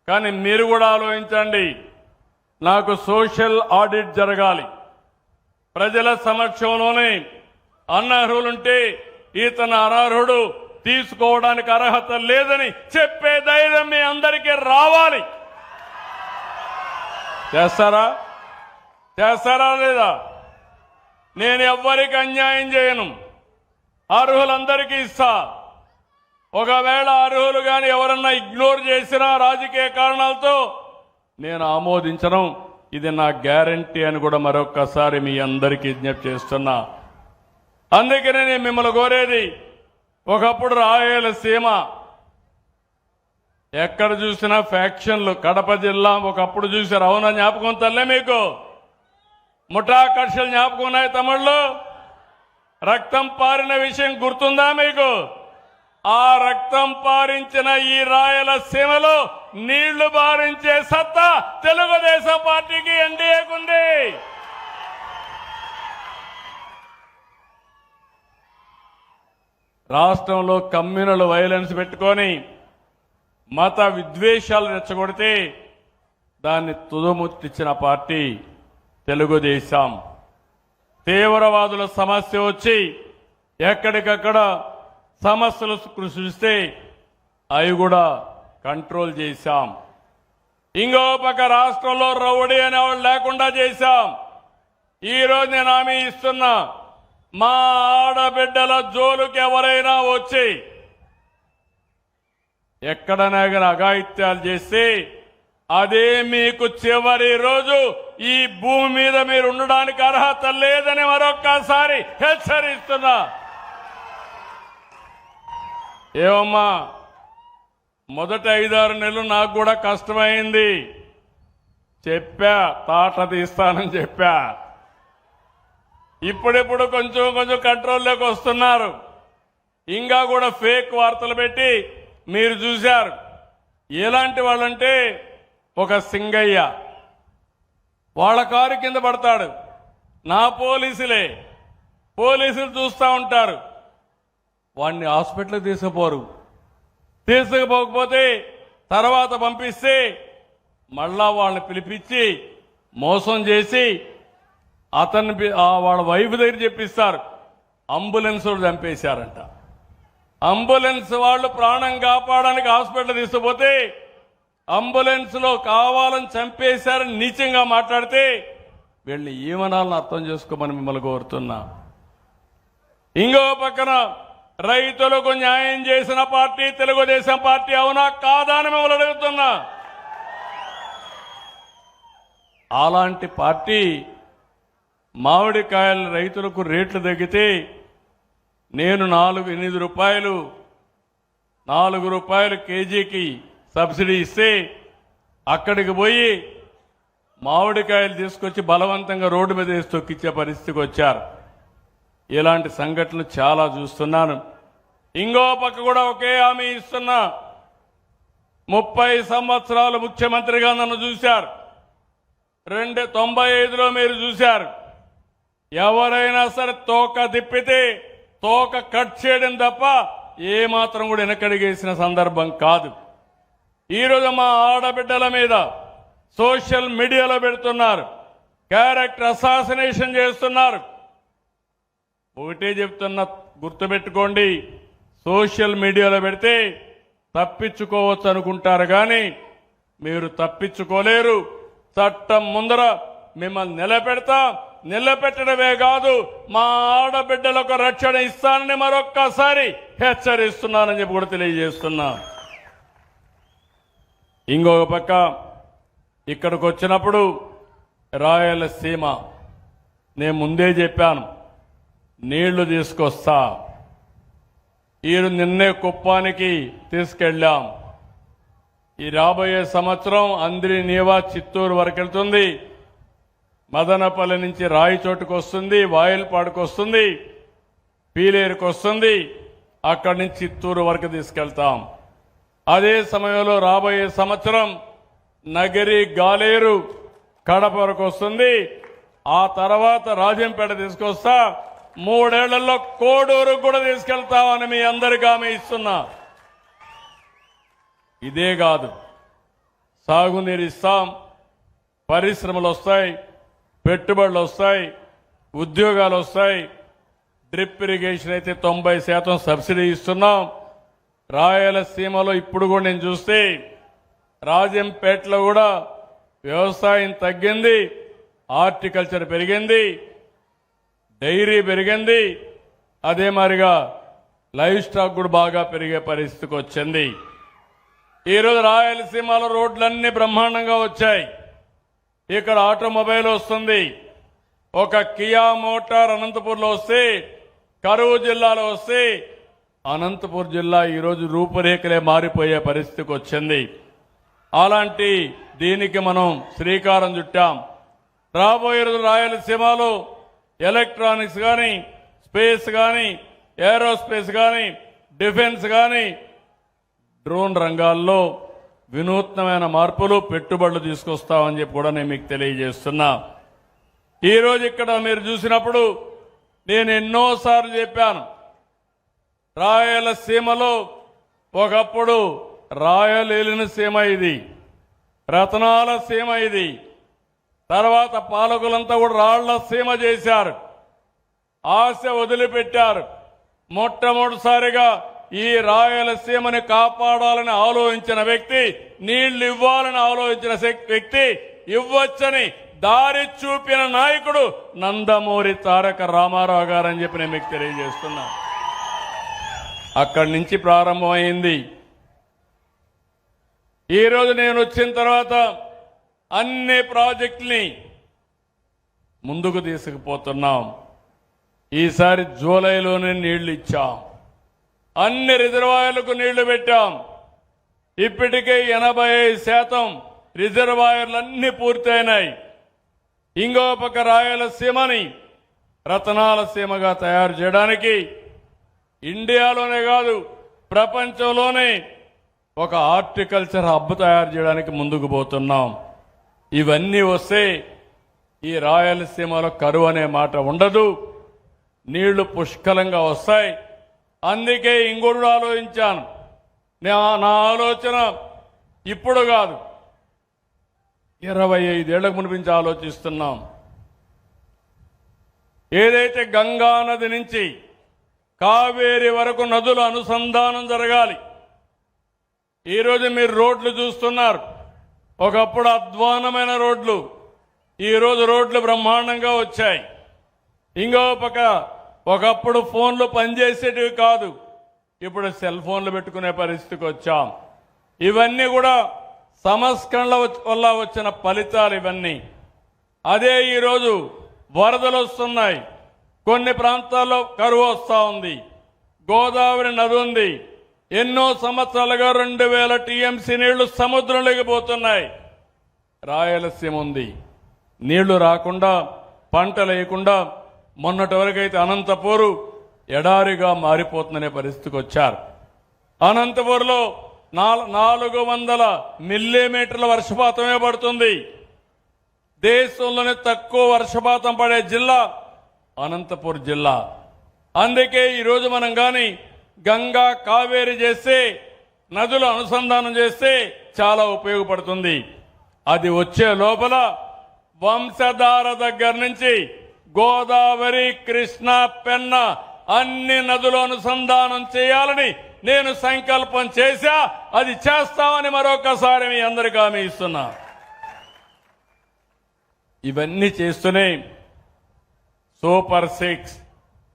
కానీ మీరు కూడా ఆలోచించండి, నాకు సోషల్ ఆడిట్ జరగాలి. ప్రజల సమక్షంలోనే అనర్హులుంటే ఇతను అనర్హుడు, తీసుకోవడానికి అర్హత లేదని చెప్పే ధైర్యం మీ అందరికీ రావాలి. చేస్తారా లేదా? నేను ఎవ్వరికి అన్యాయం చేయను, అర్హులందరికీ ఇస్తా. ఒకవేళ అర్హులు కానీ ఎవరన్నా ఇగ్నోర్ చేసినా రాజకీయ కారణాలతో నేను ఆమోదించను. ఇది నా గ్యారంటీ అని కూడా మరొక్కసారి మీ అందరికీ విజ్ఞప్తి చేస్తున్నా. అందుకనే నేను మిమ్మల్ని కోరేది, ఒకప్పుడు రాయలసీమ ఎక్కడ చూసినా ఫ్యాక్షన్లు, కడప జిల్లా ఒకప్పుడు చూశారు, అవునా? జ్ఞాపకం తల్లే మీకు? ముఠాకర్షలు జ్ఞాపకం ఉన్నాయి తమిళ్లో? రక్తం పారిన విషయం గుర్తుందా మీకు? ఆ రక్తం పారించిన ఈ రాయలసీమలో నీళ్లు బారించే సత్తా తెలుగుదేశం పార్టీకి ఎన్డీఏకుంది. రాష్ట్రంలో కమ్యూనల్ వైలెన్స్ పెట్టుకొని మత విద్వేషాలు రెచ్చగొడితే దాన్ని తుదముట్టించిన పార్టీ తెలుగుదేశం. తీవ్రవాదుల సమస్య వచ్చి ఎక్కడికక్కడ సమస్యలు సృష్టిస్తే అవి కూడా కంట్రోల్ చేశాం. ఇంకో పక్క రాష్ట్రంలో రౌడీ అనేవాళ్ళు లేకుండా చేశాం. ఈరోజు నేను హామీ ఇస్తున్నా, మా ఆడబిడ్డల జోలుకి ఎవరైనా వచ్చి ఎక్కడైనా కానీ అఘాయిత్యాలు చేస్తే అదే మీకు చివరి రోజు. ఈ భూమి మీద మీరు ఉండడానికి అర్హత లేదని మరొక్కసారి హెచ్చరిస్తున్నా. ఏమమ్మా, మొదటి 5-6 నెలలు నాకు కూడా కష్టమైంది. చెప్పా, తాట తీస్తానని చెప్పా. ఇప్పుడిప్పుడు కొంచెం కంట్రోల్లోకి వస్తున్నారు. ఇంకా కూడా ఫేక్ వార్తలు పెట్టి మీరు చూశారు. ఎలాంటి వాళ్ళంటే ఒక సింగయ్య వాళ్ళ కారు కింద పడతాడు, నా పోలీసులు చూస్తూ ఉంటారు. వాడిని హాస్పిటల్కి తీసుకుపోరు. తీసుకుపోకపోతే తర్వాత పంపిస్తే మళ్ళా వాళ్ళని పిలిపించి మోసం చేసి వాళ్ళ వైఫ్ దగ్గర చెప్పిస్తారు అంబులెన్స్ చంపేశారంట. అంబులెన్స్ వాళ్ళు ప్రాణం కాపాడడానికి హాస్పిటల్ తీసుకుపోతే అంబులెన్స్ లో కావాలని చంపేశారని నీచంగా మాట్లాడితే వీళ్ళని ఏమనాలని అర్థం చేసుకోమని మిమ్మల్ని కోరుతున్నా. ఇంకో పక్కన రైతులకు న్యాయం చేసిన పార్టీ తెలుగుదేశం పార్టీ అవునా కాదా అని మిమ్మల్ని అడుగుతున్నా. అలాంటి పార్టీ మామిడికాయల రైతులకు రేట్లు తగ్గితే నేను 8 రూపాయలు 4 రూపాయలు కేజీకి సబ్సిడీ ఇస్తే అక్కడికి పోయి మామిడికాయలు తీసుకొచ్చి బలవంతంగా రోడ్డు మీద వేసి తొక్కిచ్చే పరిస్థితికి వచ్చారు. ఇలాంటి సంఘటనలు చాలా చూస్తున్నాను. ఇంకో పక్క కూడా ఒకే హామీ ఇస్తున్నా. 30 సంవత్సరాలు ముఖ్యమంత్రిగా నన్ను చూశారు. 95లో మీరు చూశారు. ఎవరైనా సరే తోక తిప్పితే తోక కట్ చేయడం తప్ప ఏమాత్రం కూడా వెనకడిగేసిన సందర్భం కాదు. ఈరోజు మా ఆడబిడ్డల మీద సోషల్ మీడియాలో పెడుతున్నారు, క్యారెక్టర్ అసాసినేషన్ చేస్తున్నారు. ఒకటే చెప్తున్నా, గుర్తుపెట్టుకోండి, సోషల్ మీడియాలో పెడితే తప్పించుకోవచ్చు అనుకుంటారు కానీ మీరు తప్పించుకోలేరు. చట్టం ముందర మిమ్మల్ని నిలబెట్టడమే కాదు మా ఆడబిడ్డలకు రక్షణ ఇస్తానని మరొక్కసారి హెచ్చరిస్తున్నానని చెప్పి కూడా తెలియజేస్తున్నా. ఇంకొక పక్క ఇక్కడికి వచ్చినప్పుడు రాయలసీమ నేను ముందే చెప్పాను, నీళ్లు తీసుకొస్తా. నిన్నే కుప్పానికి తీసుకెళ్ళాం. ఈ రాబోయే సంవత్సరం అంద్రి నీవా చిత్తూరు వరకు వెళ్తుంది. మదనపల్లి నుంచి రాయిచోటుకు వస్తుంది, వాయిల్పాడుకు వస్తుంది, పీలేరుకు వస్తుంది. అక్కడి నుంచి చిత్తూరు వరకు తీసుకెళ్తాం. అదే సమయంలో రాబోయే సంవత్సరం నగరి గాలేరు కడప వరకు వస్తుంది. ఆ తర్వాత రాజంపేట తీసుకొస్తా. 3 ఏళ్లలో కోడూరుకు కూడా తీసుకెళ్తామని మీ అందరికీ హామీ ఇస్తున్నా. ఇదే కాదు, సాగునీరు ఇస్తాం, పరిశ్రమలు వస్తాయి, పెట్టుబడులు వస్తాయి, ఉద్యోగాలు వస్తాయి. డ్రిప్ ఇరిగేషన్ అయితే 90% సబ్సిడీ ఇస్తున్నాం. రాయలసీమలో ఇప్పుడు కూడా నేను చూస్తే రాజంపేటలో కూడా వ్యవసాయం తగ్గింది, హార్టికల్చర్ పెరిగింది, డైరీ పెరిగింది. అదే మాదిరిగా లైవ్ స్టాక్ కూడా బాగా పెరిగే పరిస్థితికి వచ్చింది. ఈరోజు రాయలసీమలో రోడ్లన్నీ బ్రహ్మాండంగా వచ్చాయి. ఇక్కడ ఆటోమొబైల్ వస్తుంది. ఒక కియా మోటార్ అనంతపూర్లో వస్తే, కరువు జిల్లాలో వస్తే, అనంతపూర్ జిల్లా ఈరోజు రూపురేఖలే మారిపోయే పరిస్థితికి వచ్చింది. అలాంటి దీనికి మనం శ్రీకారం చుట్టాం. రాబోయే రోజు రాయలసీమలో ఎలక్ట్రానిక్స్ కానీ, స్పేస్ కానీ, ఏరోస్పేస్ కానీ, డిఫెన్స్ కానీ, డ్రోన్ రంగాల్లో వినూత్నమైన మార్పులు, పెట్టుబడులు తీసుకొస్తామని చెప్పి కూడా నేను మీకు తెలియజేస్తున్నా. ఈరోజు ఇక్కడ మీరు చూసినప్పుడు నేను ఎన్నోసార్లు చెప్పాను, రాయలసీమలో ఒకప్పుడు రాయలేలిన సీమ ఇది, రతనాల సీమ ఇది. తర్వాత పాలకులంతా కూడా రాళ్ల సీమ చేశారు, ఆశ వదిలిపెట్టారు. మొట్టమొదటిసారిగా ఈ రాయలసీమని కాపాడాలని ఆలోచించిన వ్యక్తి, నీళ్లు ఇవ్వాలని ఆలోచించిన వ్యక్తి, ఇవ్వచ్చని దారి చూపిన నాయకుడు నందమూరి తారక రామారావు గారని చెప్పి నేను మీకు తెలియజేస్తున్నా. అక్కడి నుంచి ప్రారంభమైంది. ఈరోజు నేను వచ్చిన తర్వాత అన్ని ప్రాజెక్టుల్ని ముందుకు తీసుకుపోతున్నాం. ఈసారి జూలైలోనే నీళ్లు ఇచ్చాం, అన్ని రిజర్వాయర్లకు నీళ్లు పెట్టాం. ఇప్పటికే 85% రిజర్వాయర్లన్నీ పూర్తయినాయి. ఇంకో పక్క రాయలసీమని రతనాల సీమగా తయారు చేయడానికి ఇండియాలోనే కాదు ప్రపంచంలోనే ఒక హార్టికల్చర్ హబ్ తయారు చేయడానికి ముందుకు పోతున్నాం. ఇవన్నీ వస్తే ఈ రాయలసీమలో కరువు అనే మాట ఉండదు, నీళ్లు పుష్కలంగా వస్తాయి. అందుకే ఇంకోటి ఆలోచించాను. నా ఆలోచన ఇప్పుడు కాదు, 25 ఏళ్లకు మునిపించి ఆలోచిస్తున్నాం. ఏదైతే గంగా నది నుంచి కావేరి వరకు నదుల అనుసంధానం జరగాలి. ఈరోజు మీరు రోడ్లు చూస్తున్నారు. ఒకప్పుడు అధ్వానమైన రోడ్లు, ఈరోజు రోడ్లు బ్రహ్మాండంగా వచ్చాయి. ఇంకో పక్క ఒకప్పుడు ఫోన్లు పనిచేసేటివి కాదు, ఇప్పుడు సెల్ ఫోన్లు పెట్టుకునే పరిస్థితికి వచ్చాం. ఇవన్నీ కూడా సంస్కరణల వల్ల వచ్చిన ఫలితాలు ఇవన్నీ. అదే ఈరోజు వరదలు వస్తున్నాయి, కొన్ని ప్రాంతాల్లో కరువు వస్తూ ఉంది. గోదావరి నది ఉంది, ఎన్నో సంవత్సరాలుగా 2000 టీఎంసీ నీళ్లు సముద్రంలోకి పోతున్నాయి. రాయలసీమ ఉంది, నీళ్లు రాకుండా పంటలు వేయకుండా మొన్నటి వరకైతే అనంతపూరు ఎడారిగా మారిపోతుందనే పరిస్థితికి వచ్చారు. అనంతపూర్లో 400 మిల్లీమీటర్ల వర్షపాతమే పడుతుంది. దేశంలోనే తక్కువ వర్షపాతం పడే జిల్లా అనంతపూర్ జిల్లా. అందుకే ఈరోజు మనం కానీ గంగా కావేరి చేస్తే, నదులు అనుసంధానం చేస్తే చాలా ఉపయోగపడుతుంది. అది వచ్చే లోపల వంశధార దగ్గర నుంచి గోదావరి, కృష్ణ, పెన్న అన్ని నదులు అనుసంధానం చేయాలని నేను సంకల్పం చేశా. అది చేస్తామని మరొకసారి మీ అందరికీ హామీ ఇస్తున్నా. ఇవన్నీ చేస్తూనే సూపర్ 6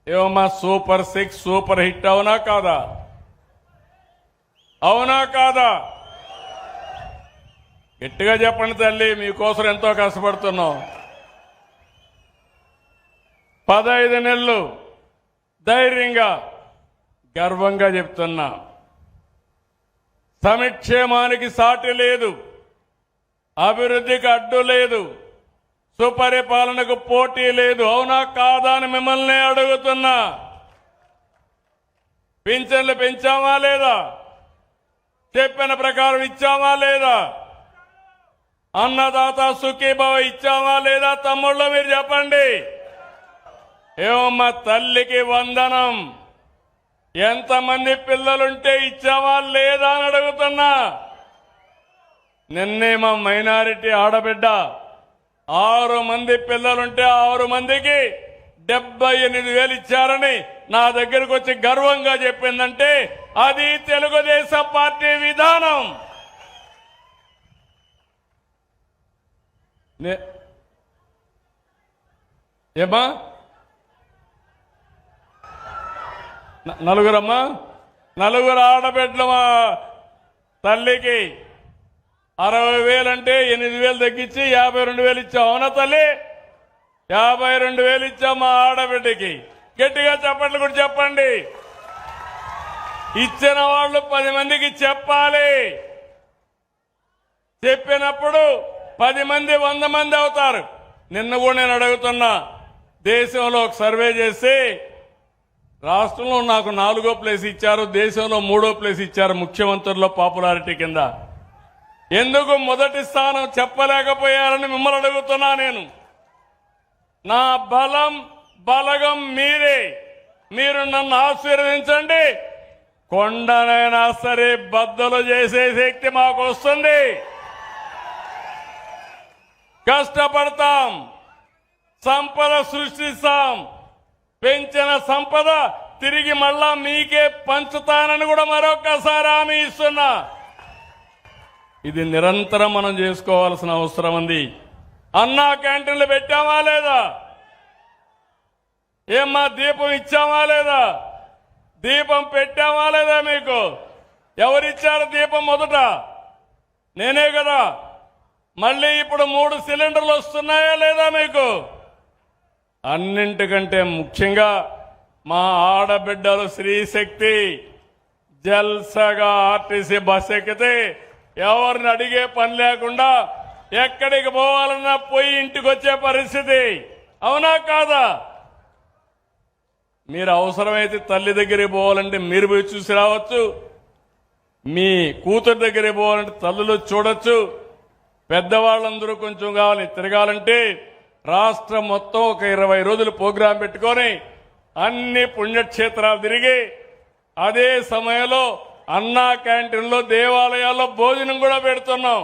ఏమమ్మా, సూపర్ 6 సూపర్ హిట్ అవునా కాదా? అవునా కాదా? గట్టిగా చెప్పండి తల్లి, మీకోసం ఎంతో కష్టపడుతున్నాం. 15 నెలలు ధైర్యంగా గర్వంగా చెప్తున్నా, సంక్షేమానికి సాటి లేదు, అభివృద్ధికి అడ్డు లేదు, సుపరిపాలనకు పోటీ లేదు. అవునా కాదా అని మిమ్మల్ని అడుగుతున్నా. పింఛన్లు పెంచామా లేదా? చెప్పిన ప్రకారం ఇచ్చామా లేదా? అన్నదాత సుఖీభవ ఇచ్చామా లేదా? తమ్ముళ్ళు మీరు చెప్పండి. ఏమమ్మా, తల్లికి వందనం ఎంతమంది పిల్లలుంటే ఇచ్చామా లేదా అని అడుగుతున్నా. నిన్నే మా మైనారిటీ ఆడబిడ్డ 6 మంది పిల్లలుంటే 6 మందికి 78,000 ఇచ్చారని నా దగ్గరకు వచ్చి గర్వంగా చెప్పిందంటే అది తెలుగుదేశం పార్టీ విధానం. ఏమా, నలుగురమ్మా, 4 ఆడబిడ్డలు మా తల్లికి 60,000 అంటే 8,000 తగ్గించి 52,000 ఇచ్చాం. అవునా తల్లి? 52,000 ఇచ్చాం మా ఆడబిడ్డకి. గట్టిగా చప్పట్లు కూడా చెప్పండి. ఇచ్చిన వాళ్ళు 10 మందికి చెప్పాలి. చెప్పినప్పుడు 10 మంది 100 మంది అవుతారు. నిన్న కూడా నేను అడుగుతున్నా, దేశంలో ఒక సర్వే చేసి రాష్ట్రంలో నాకు 4వ ప్లేస్ ఇచ్చారు, దేశంలో 3వ ప్లేస్ ఇచ్చారు ముఖ్యమంత్రుల్లో పాపులారిటీ కింద. ఎందుకు మొదటి స్థానం చెప్పలేకపోయారని మిమ్మల్ని అడుగుతున్నా. నేను నా బలగం మీరే. మీరు నన్ను ఆశీర్వదించండి, కొండనైనా సరే బద్దలు చేసే శక్తి మాకు వస్తుంది. కష్టపడతాం, సంపద సృష్టిస్తాం, పెంచిన సంపద తిరిగి మళ్ళా మీకే పంచుతానని కూడా మరొకసారి హామీ ఇస్తున్నా. ఇది నిరంతరం మనం చేసుకోవాల్సిన అవసరం ఉంది. అన్నా క్యాంటీన్లు పెట్టామా లేదా? ఏమ్మా, దీపం ఇచ్చామా లేదా? దీపం పెట్టామా లేదా? మీకు ఎవరిచ్చారు దీపం? మొదట నేనే కదా. మళ్ళీ ఇప్పుడు 3 సిలిండర్లు వస్తున్నాయా లేదా మీకు? అన్నింటికంటే ముఖ్యంగా మా ఆడబిడ్డలు స్త్రీశక్తి జల్సగా ఆర్టీసీ బస్ ఎక్కితే ఎవరిని అడిగే పని లేకుండా ఎక్కడికి పోవాలన్నా పోయి ఇంటికి వచ్చే పరిస్థితి. అవునా కాదా? మీరు అవసరమైతే తల్లి దగ్గరికి పోవాలంటే మీరు పోయి చూసి రావచ్చు, మీ కూతురు దగ్గరికి పోవాలంటే తల్లులు చూడొచ్చు. పెద్దవాళ్ళందరూ కొంచెం కావాలి తిరగాలంటే రాష్ట్రం మొత్తం ఒక 20 రోజులు ప్రోగ్రాం పెట్టుకొని అన్ని పుణ్యక్షేత్రాలు తిరిగి అదే సమయంలో అన్నా క్యాంటీన్లో దేవాలయాల్లో భోజనం కూడా పెడుతున్నాం.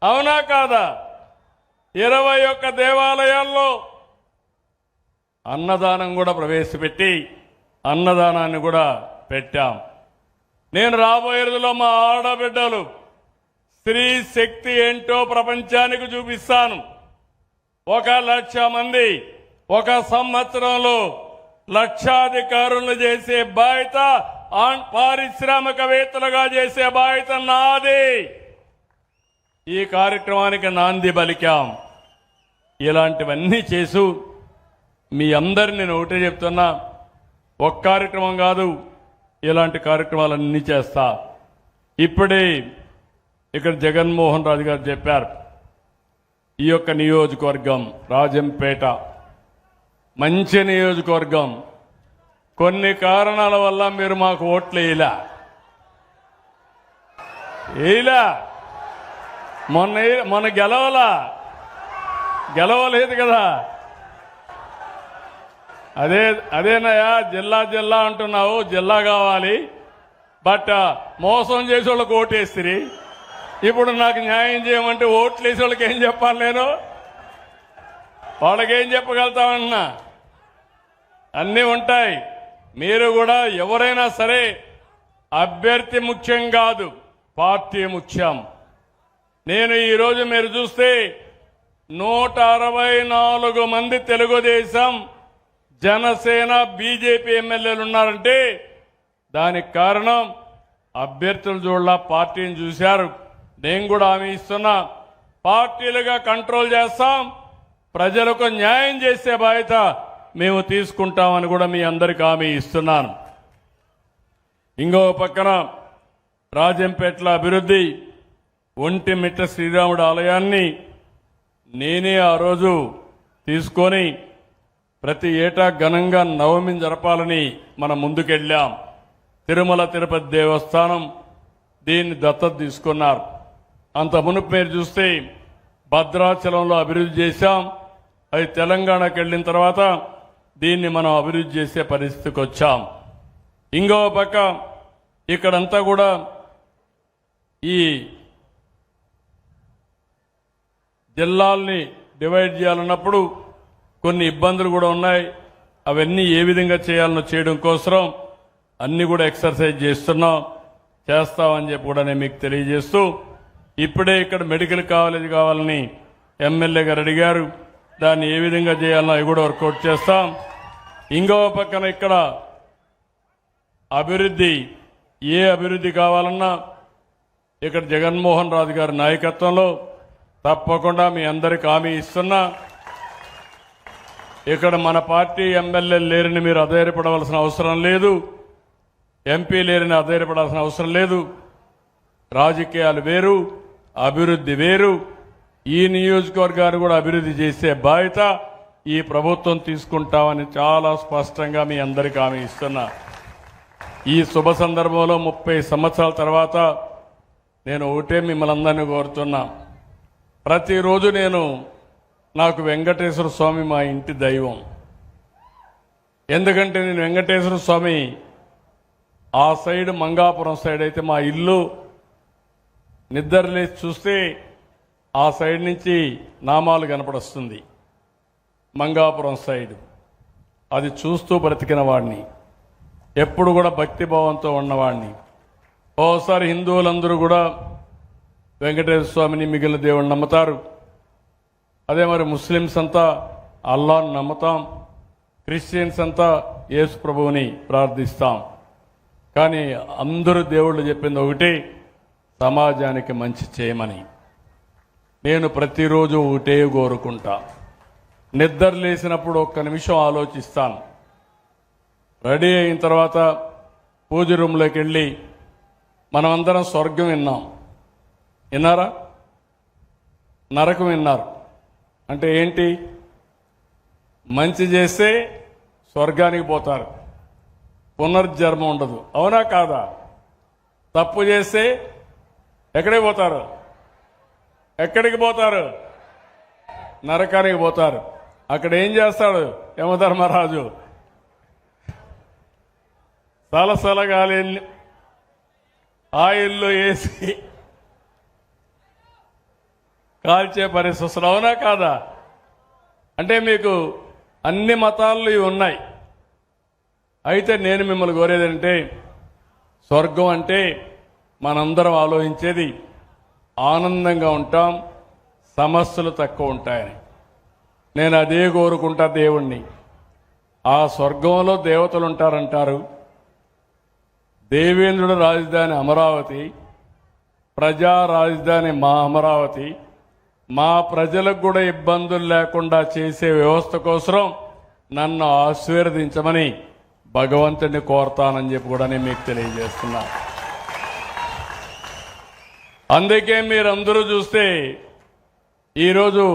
అవునా కాదా? 21 దేవాలయాల్లో అన్నదానం కూడా ప్రవేశపెట్టి అన్నదానాన్ని కూడా పెట్టాం. నేను రాబోయే రోజుల్లో మా ఆడబిడ్డలు స్త్రీ శక్తి ఏంటో ప్రపంచానికి చూపిస్తాను. 1,00,000 మంది ఒక సంవత్సరంలో లక్షాధికారులను చేసే బాధ్యత, పారిశ్రామికవేత్తలుగా చేసే బాధ్యత నాది. ఈ కార్యక్రమానికి నాంది పలికాం. ఇలాంటివన్నీ చేసు మీ అందరిని నేను ఒకటే చెప్తున్నా, ఒక్క కార్యక్రమం కాదు, ఇలాంటి కార్యక్రమాలన్నీ చేస్తా. ఇప్పుడే ఇక్కడ జగన్మోహన్ రాజు గారు చెప్పారు, ఈ యొక్క నియోజకవర్గం రాజంపేట మంచి నియోజకవర్గం. కొన్ని కారణాల వల్ల మీరు మాకు ఓట్లు వేయలా. మొన్న గెలవలేదు కదా. అదేనయ్యా జిల్లా అంటున్నావు, జిల్లా కావాలి. బట్ మోసం చేసే వాళ్ళకి ఓటేసిరి. ఇప్పుడు నాకు న్యాయం చేయమంటే ఓట్లు వేసే వాళ్ళకి ఏం చెప్పాలి? నేను వాళ్ళకేం చెప్పగలుగుతామన్నా? అన్నీ ఉంటాయి. మీరు కూడా ఎవరైనా సరే అభ్యర్థి ముఖ్యం కాదు, పార్టీ ముఖ్యం. నేను ఈరోజు మీరు చూస్తే 164 మంది తెలుగుదేశం, జనసేన, బీజేపీ ఎమ్మెల్యేలు ఉన్నారంటే దానికి కారణం అభ్యర్థులు చూడాల, పార్టీని చూశారు. నేను కూడా హామీ ఇస్తున్నా, పార్టీలుగా కంట్రోల్ చేస్తాం, ప్రజలకు న్యాయం చేసే బాధ్యత మేము తీసుకుంటామని కూడా మీ అందరికీ హామీ ఇస్తున్నాను. ఇంకో పక్కన రాజంపేటల అభివృద్ధి, ఒంటిమిట్ట శ్రీరాముడు ఆలయాన్ని నేనే ఆ రోజు తీసుకొని ప్రతి ఏటా ఘనంగా నవమిని జరపాలని మనం ముందుకెళ్ళాం. తిరుమల తిరుపతి దేవస్థానం దీన్ని దత్తత తీసుకున్నారు. అంత మునుపు మీరు చూస్తే భద్రాచలంలో అభివృద్ధి చేశాం. అది తెలంగాణకు వెళ్ళిన తర్వాత దీన్ని మనం అభివృద్ధి చేసే పరిస్థితికి వచ్చాం. ఇంకో పక్క ఇక్కడంతా కూడా ఈ జిల్లాల్ని డివైడ్ చేయాలన్నప్పుడు కొన్ని ఇబ్బందులు కూడా ఉన్నాయి. అవన్నీ ఏ విధంగా చేయాలనో చేయడం కోసం అన్ని కూడా ఎక్సర్సైజ్ చేస్తామని చెప్పి కూడా నేను మీకు తెలియజేస్తూ, ఇప్పుడే ఇక్కడ మెడికల్ కాలేజ్ కావాలని ఎమ్మెల్యే గారు అడిగారు. దాన్ని ఏ విధంగా చేయాలనో అవి కూడా వర్కౌట్ చేస్తాం. ఇంకో పక్కన ఇక్కడ అభివృద్ధి, ఏ అభివృద్ధి కావాలన్నా ఇక్కడ జగన్మోహన్ రాజు గారి నాయకత్వంలో తప్పకుండా మీ అందరికి హామీ ఇస్తున్నా. ఇక్కడ మన పార్టీ ఎమ్మెల్యేలు లేరని మీరు అధైర్యపడవలసిన అవసరం లేదు, ఎంపీ లేరని అధైర్యపడాల్సిన అవసరం లేదు. రాజకీయాలు వేరు, అభివృద్ధి వేరు. ఈ నియోజకవర్గాన్ని కూడా అభివృద్ధి చేసే బాధ్యత ఈ ప్రభుత్వం తీసుకుంటామని చాలా స్పష్టంగా మీ అందరికీ హామీ ఇస్తున్నా. ఈ శుభ సందర్భంలో 30 సంవత్సరాల తర్వాత నేను ఒకటే మిమ్మల్ని అందరినీ కోరుతున్నా, ప్రతిరోజు నాకు వెంకటేశ్వర స్వామి మా ఇంటి దైవం. ఎందుకంటే నేను వెంకటేశ్వర స్వామి ఆ సైడ్ మంగాపురం సైడ్ అయితే మా ఇల్లు నిద్రలేసి చూస్తే ఆ సైడ్ నుంచి నామాలు కనపడొస్తుంది. మంగాపురం సైడ్ అది చూస్తూ బ్రతికిన వాడిని, ఎప్పుడు కూడా భక్తిభావంతో ఉన్నవాడిని. ఓసారి హిందువులందరూ కూడా వెంకటేశ్వర స్వామిని మిగిలిన దేవుడిని నమ్ముతారు. అదే మరి ముస్లిమ్స్ అంతా అల్లాహ్ని నమ్ముతాం, క్రిస్టియన్స్ అంతా యేసు ప్రభువుని ప్రార్థిస్తాం. కానీ అందరూ దేవుళ్ళు చెప్పింది ఒకటి, సమాజానికి మంచి చేయమని. నేను ప్రతిరోజు ఒకటే కోరుకుంటా, నిద్ర లేసినప్పుడు ఒక్క నిమిషం ఆలోచిస్తాను. రెడీ అయిన తర్వాత పూజ రూమ్లోకి వెళ్ళి మనమందరం స్వర్గం విన్నారా? నరకం విన్నారు. అంటే ఏంటి? మంచి చేస్తే స్వర్గానికి పోతారు, పునర్జన్మ ఉండదు. అవునా కాదా? తప్పు చేస్తే ఎక్కడికి పోతారు? నరకానికి పోతారు. అక్కడ ఏం చేస్తాడు యమధర్మరాజు? సలసలగాలి ఆయిల్లో వేసి కాల్చే పరిస్థితులు అవునా కాదా? అంటే మీకు అన్ని మతాలు ఇవి ఉన్నాయి. అయితే నేను మిమ్మల్ని కోరేదంటే, స్వర్గం అంటే మనందరం ఆలోచించేది ఆనందంగా ఉంటాం, సమస్యలు తక్కువ ఉంటాయని. నేను అదే కోరుకుంటా దేవుణ్ణి. ఆ స్వర్గంలో దేవతలు ఉంటారంటారు. దేవేంద్రుడు రాజధాని అమరావతి, ప్రజా రాజధాని మా అమరావతి. మా ప్రజలకు కూడా ఇబ్బందులు లేకుండా చేసే వ్యవస్థ కోసం నన్ను ఆశీర్వదించమని భగవంతుడిని కోరతానని చెప్పి కూడా నేను మీకు తెలియజేస్తున్నా. అందుకే మీరందరూ చూస్తే ఈరోజు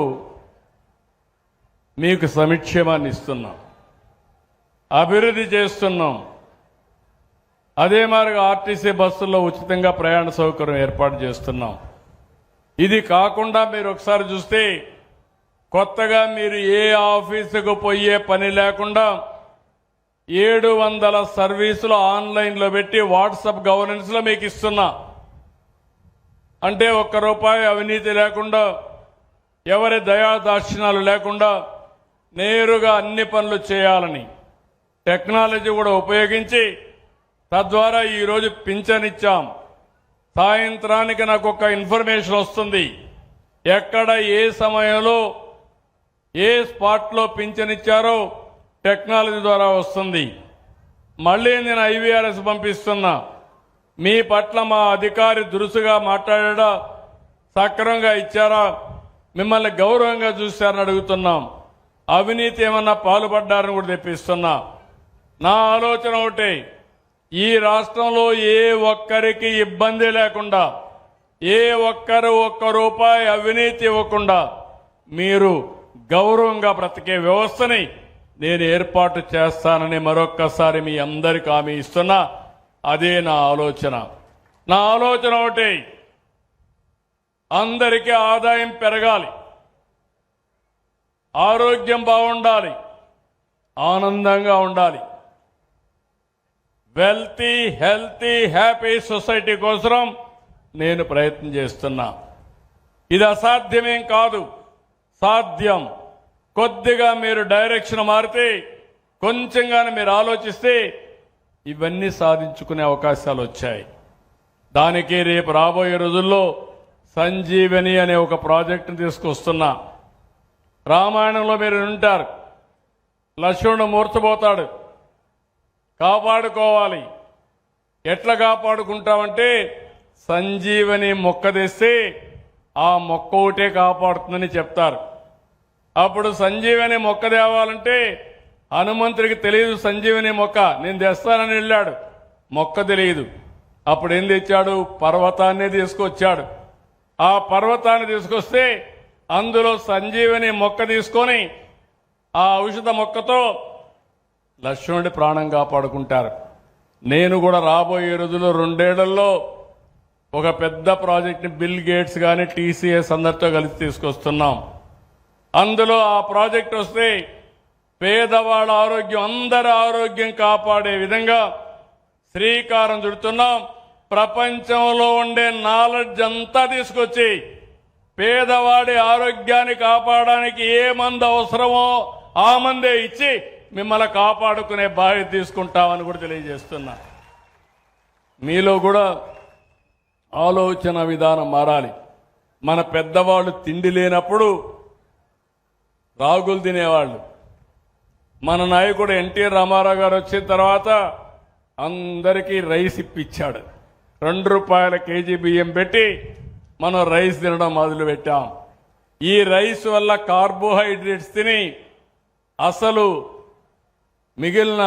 మీకు సంక్షేమాన్ని ఇస్తున్నాం, అభివృద్ధి చేస్తున్నాం. అదే మాదిరిగా ఆర్టీసీ బస్సుల్లో ఉచితంగా ప్రయాణ సౌకర్యం ఏర్పాటు చేస్తున్నాం. ఇది కాకుండా మీరు ఒకసారి చూస్తే కొత్తగా మీరు ఏ ఆఫీసుకు పోయే పని లేకుండా 700 సర్వీసులు ఆన్లైన్లో పెట్టి వాట్సాప్ గవర్నెన్స్లో మీకు ఇస్తున్నా. అంటే ₹1 అవినీతి లేకుండా, ఎవరి దయాదాక్షిణాలు లేకుండా నేరుగా అన్ని పనులు చేయాలని టెక్నాలజీ కూడా ఉపయోగించి తద్వారా ఈరోజు పింఛన్ ఇచ్చాం. సాయంత్రానికి నాకు ఒక ఇన్ఫర్మేషన్ వస్తుంది, ఎక్కడ ఏ సమయంలో ఏ స్పాట్లో పింఛన్ ఇచ్చారో టెక్నాలజీ ద్వారా వస్తుంది. మళ్ళీ నేను ఐవీఆర్ఎస్ పంపిస్తున్నా. మీ పట్ల మా అధికారి దురుసుగా మాట్లాడా, సక్రమంగా ఇచ్చారా, మిమ్మల్ని గౌరవంగా చూశారని అడుగుతున్నాం. అవినీతి ఏమన్నా పాల్పడ్డారని కూడా తెప్పిస్తున్నా. నా ఆలోచన ఒకటే, ఈ రాష్ట్రంలో ఏ ఒక్కరికి ఇబ్బంది లేకుండా, ఏ ఒక్కరు ₹1 అవినీతి ఇవ్వకుండా మీరు గౌరవంగా బ్రతికే వ్యవస్థని నేను ఏర్పాటు చేస్తానని మరొక్కసారి మీ అందరికీ హామీ ఇస్తున్నా. అదే నా ఆలోచన. నా ఆలోచన ఒకటి, అందరికీ ఆదాయం పెరగాలి, ఆరోగ్యం బాగుండాలి, ఆనందంగా ఉండాలి. వెల్తీ, హెల్తీ, హ్యాపీ సొసైటీ కోసం నేను ప్రయత్నం చేస్తున్నా. ఇది అసాధ్యమేం కాదు, సాధ్యం. కొద్దిగా మీరు డైరెక్షన్ మారితే, కొంచెంగానే మీరు ఆలోచిస్తే ఇవన్నీ సాధించుకునే అవకాశాలు వచ్చాయి. దానికి రేపు రాబోయే రోజుల్లో సంజీవని అనే ఒక ప్రాజెక్టును తీసుకొస్తున్నా. రామాయణంలో మీరు ఉంటారు, లక్ష్మణుడు మూర్ఛపోతాడు, కాపాడుకోవాలి. ఎట్లా కాపాడుకుంటామంటే సంజీవని మొక్క తెస్తే ఆ మొక్క ఒకటే కాపాడుతుందని చెప్తారు. అప్పుడు సంజీవని మొక్క తేవాలంటే హనుమంతుడికి తెలియదు సంజీవని మొక్క, నేను తెస్తానని వెళ్ళాడు, మొక్క తెలియదు. అప్పుడు ఏం తెచ్చాడు? పర్వతాన్నే తీసుకొచ్చాడు. ఆ పర్వతాన్ని తీసుకొస్తే అందులో సంజీవని మొక్క తీసుకొని ఆ ఔషధ మొక్కతో లక్ష్మణుడి ప్రాణం కాపాడుకుంటారు. నేను కూడా రాబోయే రోజుల్లో 2 ఏళ్లలో ఒక పెద్ద ప్రాజెక్ట్ని బిల్ గేట్స్ కానీ టీసీఎస్ అందరితో కలిసి తీసుకొస్తున్నాం. అందులో ఆ ప్రాజెక్ట్ వస్తే పేదవాళ్ళ ఆరోగ్యం, అందరి ఆరోగ్యం కాపాడే విధంగా శ్రీకారం చుడుతున్నాం. ప్రపంచంలో ఉండే నాలెడ్జ్ అంతా తీసుకొచ్చి పేదవాడి ఆరోగ్యాన్ని కాపాడడానికి ఏ మందు అవసరమో ఆ మందే ఇచ్చి మిమ్మల్ని కాపాడుకునే బాధ్యత తీసుకుంటామని కూడా తెలియజేస్తున్నా. మీలో కూడా ఆలోచన విధానం మారాలి. మన పెద్దవాళ్ళు తిండి లేనప్పుడు రాగులు తినేవాళ్ళు. మన నాయకుడు ఎన్టీ రామారావు గారు వచ్చిన తర్వాత అందరికీ రైస్ ఇప్పించాడు. ₹2 కేజీ బియ్యం పెట్టి మనం రైస్ తినడం మొదలుపెట్టాం. ఈ రైస్ వల్ల కార్బోహైడ్రేట్స్ తిని అసలు మిగిలిన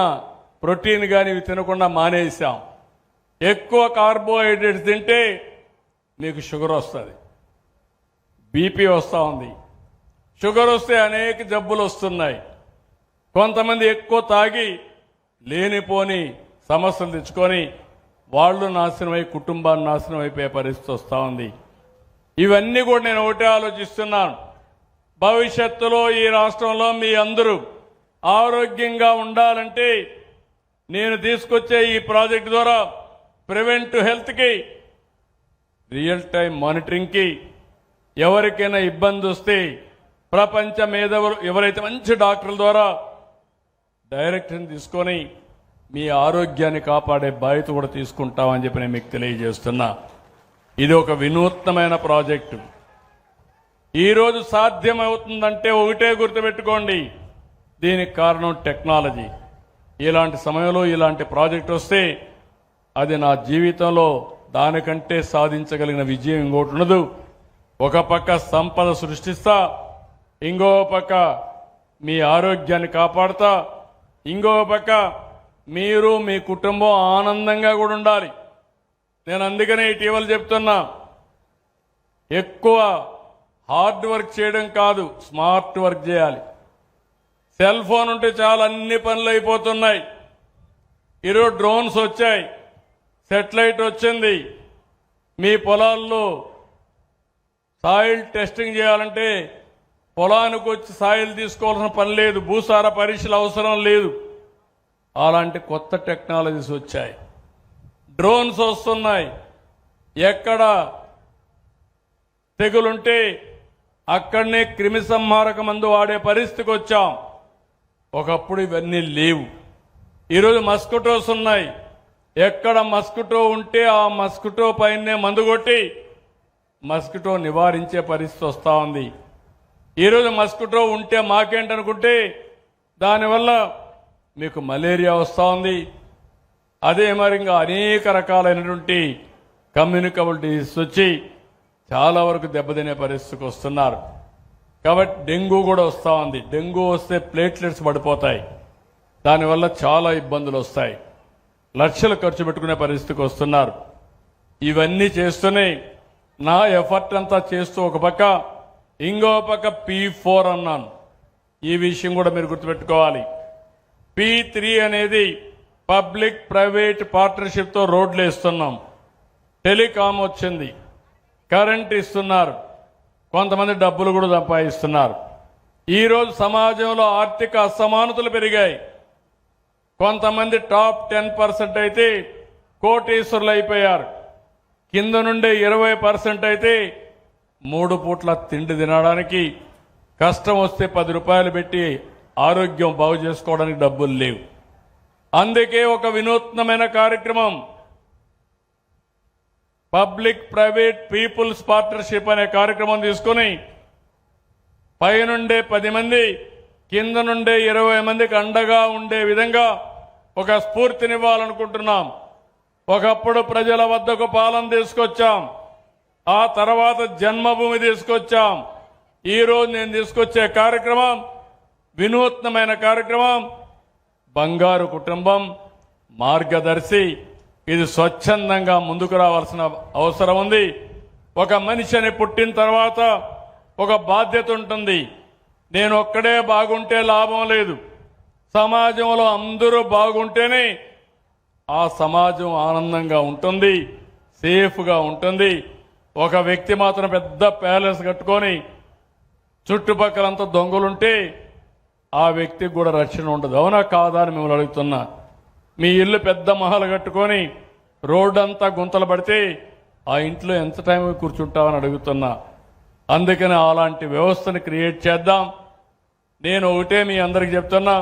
ప్రోటీన్ కానీ ఇవి తినకుండా మానేసాం. ఎక్కువ కార్బోహైడ్రేట్స్ తింటే మీకు షుగర్ వస్తుంది, బీపీ వస్తూ ఉంది. షుగర్ వస్తే అనేక జబ్బులు వస్తున్నాయి. కొంతమంది ఎక్కువ తాగి లేనిపోని సమస్యలు తెచ్చుకొని వాళ్ళు నాశనమై కుటుంబాన్ని నాశనం అయిపోయే పరిస్థితి వస్తూ ఉంది. ఇవన్నీ కూడా నేను ఒకటే ఆలోచిస్తున్నాను, భవిష్యత్తులో ఈ రాష్ట్రంలో మీ అందరూ ఆరోగ్యంగా ఉండాలంటే నేను తీసుకొచ్చే ఈ ప్రాజెక్ట్ ద్వారా ప్రివెంటివ్ హెల్త్కి, రియల్ టైం మానిటరింగ్కి, ఎవరికైనా ఇబ్బంది వస్తే ప్రపంచ మేధావులు ఎవరైతే మంచి డాక్టర్ల ద్వారా డైరెక్షన్ తీసుకొని మీ ఆరోగ్యాన్ని కాపాడే బాధ్యత కూడా తీసుకుంటామని చెప్పి నేను మీకు తెలియజేస్తున్నా. ఇది ఒక వినూత్నమైన ప్రాజెక్టు. ఈరోజు సాధ్యమవుతుందంటే ఒకటే గుర్తుపెట్టుకోండి, దీనికి కారణం టెక్నాలజీ. ఇలాంటి సమయంలో ఇలాంటి ప్రాజెక్ట్ వస్తే అది నా జీవితంలో దానికంటే సాధించగలిగిన విజయం ఇంకోటి ఉండదు. ఒక పక్క సంపద సృష్టిస్తా, ఇంకో పక్క మీ ఆరోగ్యాన్ని కాపాడుతా, ఇంకో పక్క మీరు మీ కుటుంబం ఆనందంగా కూడా ఉండాలి. నేను అందుకనే ఇటీవల చెప్తున్నా, ఎక్కువ హార్డ్ వర్క్ చేయడం కాదు, స్మార్ట్ వర్క్ చేయాలి. సెల్ ఫోన్ ఉంటే చాలా అన్ని పనులు అయిపోతున్నాయి. ఈరోజు డ్రోన్స్ వచ్చాయి, సెటిలైట్ వచ్చింది. మీ పొలాల్లో సాయిల్ టెస్టింగ్ చేయాలంటే పొలానికి వచ్చి సాయిల్ తీసుకోవాల్సిన పని లేదు, భూసార పరీక్షలు అవసరం లేదు. అలాంటి కొత్త టెక్నాలజీస్ వచ్చాయి, డ్రోన్స్ వస్తున్నాయి. ఎక్కడ తెగులుంటే అక్కడనే క్రిమి సంహారక మందు వాడే పరిస్థితికి వచ్చాం. ఒకప్పుడు ఇవన్నీ లేవు. ఈరోజు మస్కిటోస్ ఉన్నాయి. ఎక్కడ మస్కిటో ఉంటే ఆ మస్కిటో పైనే మందు కొట్టి మస్కిటో నివారించే పరిస్థితి వస్తూ ఉంది. ఈరోజు మస్కిటో ఉంటే మాకేంటనుకుంటే దానివల్ల మీకు మలేరియా వస్తూ ఉంది. అదే మరి ఇంకా అనేక రకాలైనటువంటి కమ్యూనికబుల్ డిసీజ్ వచ్చి చాలా వరకు దెబ్బతినే పరిస్థితికి వస్తున్నారు. కాబట్టి డెంగ్యూ కూడా వస్తూ ఉంది. డెంగ్యూ వస్తే ప్లేట్లెట్స్ పడిపోతాయి, దానివల్ల చాలా ఇబ్బందులు వస్తాయి. లక్షలు ఖర్చు పెట్టుకునే పరిస్థితికి వస్తున్నారు. ఇవన్నీ చేస్తూనే నా ఎఫర్ట్ అంతా చేస్తూ ఒక పక్క ఇంకో పక్క P4 అన్నాను. ఈ విషయం కూడా మీరు గుర్తుపెట్టుకోవాలి. P3 అనేది పబ్లిక్ ప్రైవేట్ పార్ట్నర్షిప్తో రోడ్లు వేస్తున్నాం. టెలికాం వచ్చింది, కరెంట్ ఇస్తున్నారు, కొంతమంది డబ్బులు కూడా సంపాదిస్తున్నారు. ఈరోజు సమాజంలో ఆర్థిక అసమానతలు పెరిగాయి. కొంతమంది టాప్ 10% అయితే కోటీశ్వరులు అయిపోయారు. కింద నుండే 20% అయితే 3 పూట్ల తిండి తినడానికి కష్టం వస్తే 10 రూపాయలు పెట్టి ఆరోగ్యం బాగు చేసుకోవడానికి డబ్బులు లేవు. అందుకే ఒక వినూత్నమైన కార్యక్రమం పబ్లిక్ ప్రైవేట్ పీపుల్స్ పార్ట్నర్షిప్ అనే కార్యక్రమం తీసుకుని పైనుండే 10 మంది కింద నుండే 20 మందికి అండగా ఉండే విధంగా ఒక స్ఫూర్తినివ్వాలనుకుంటున్నాం. ఒకప్పుడు ప్రజల వద్దకు పాలన తీసుకొచ్చాం, ఆ తర్వాత జన్మభూమి తీసుకొచ్చాం. ఈరోజు నేను తీసుకొచ్చే కార్యక్రమం వినూత్నమైన కార్యక్రమం, బంగారు కుటుంబం మార్గదర్శి. ఇది స్వచ్ఛందంగా ముందుకు రావాల్సిన అవసరం ఉంది. ఒక మనిషిని పుట్టిన తర్వాత ఒక బాధ్యత ఉంటుంది. నేను ఒక్కడే బాగుంటే లాభం లేదు, సమాజంలో అందరూ బాగుంటేనే ఆ సమాజం ఆనందంగా ఉంటుంది, సేఫ్గా ఉంటుంది. ఒక వ్యక్తి మాత్రం పెద్ద ప్యాలెస్ కట్టుకొని చుట్టుపక్కలంతా దొంగలుంటే ఆ వ్యక్తికి కూడా రక్షణ ఉండదు. అవునా కాదా అని మిమ్మల్ని అడుగుతున్నా. మీ ఇల్లు పెద్ద మహల్ కట్టుకొని రోడ్డంతా గుంతలు పడితే ఆ ఇంట్లో ఎంత టైం కూర్చుంటామని అడుగుతున్నా. అందుకని అలాంటి వ్యవస్థను క్రియేట్ చేద్దాం. నేను ఒకటే మీ అందరికి చెప్తున్నా,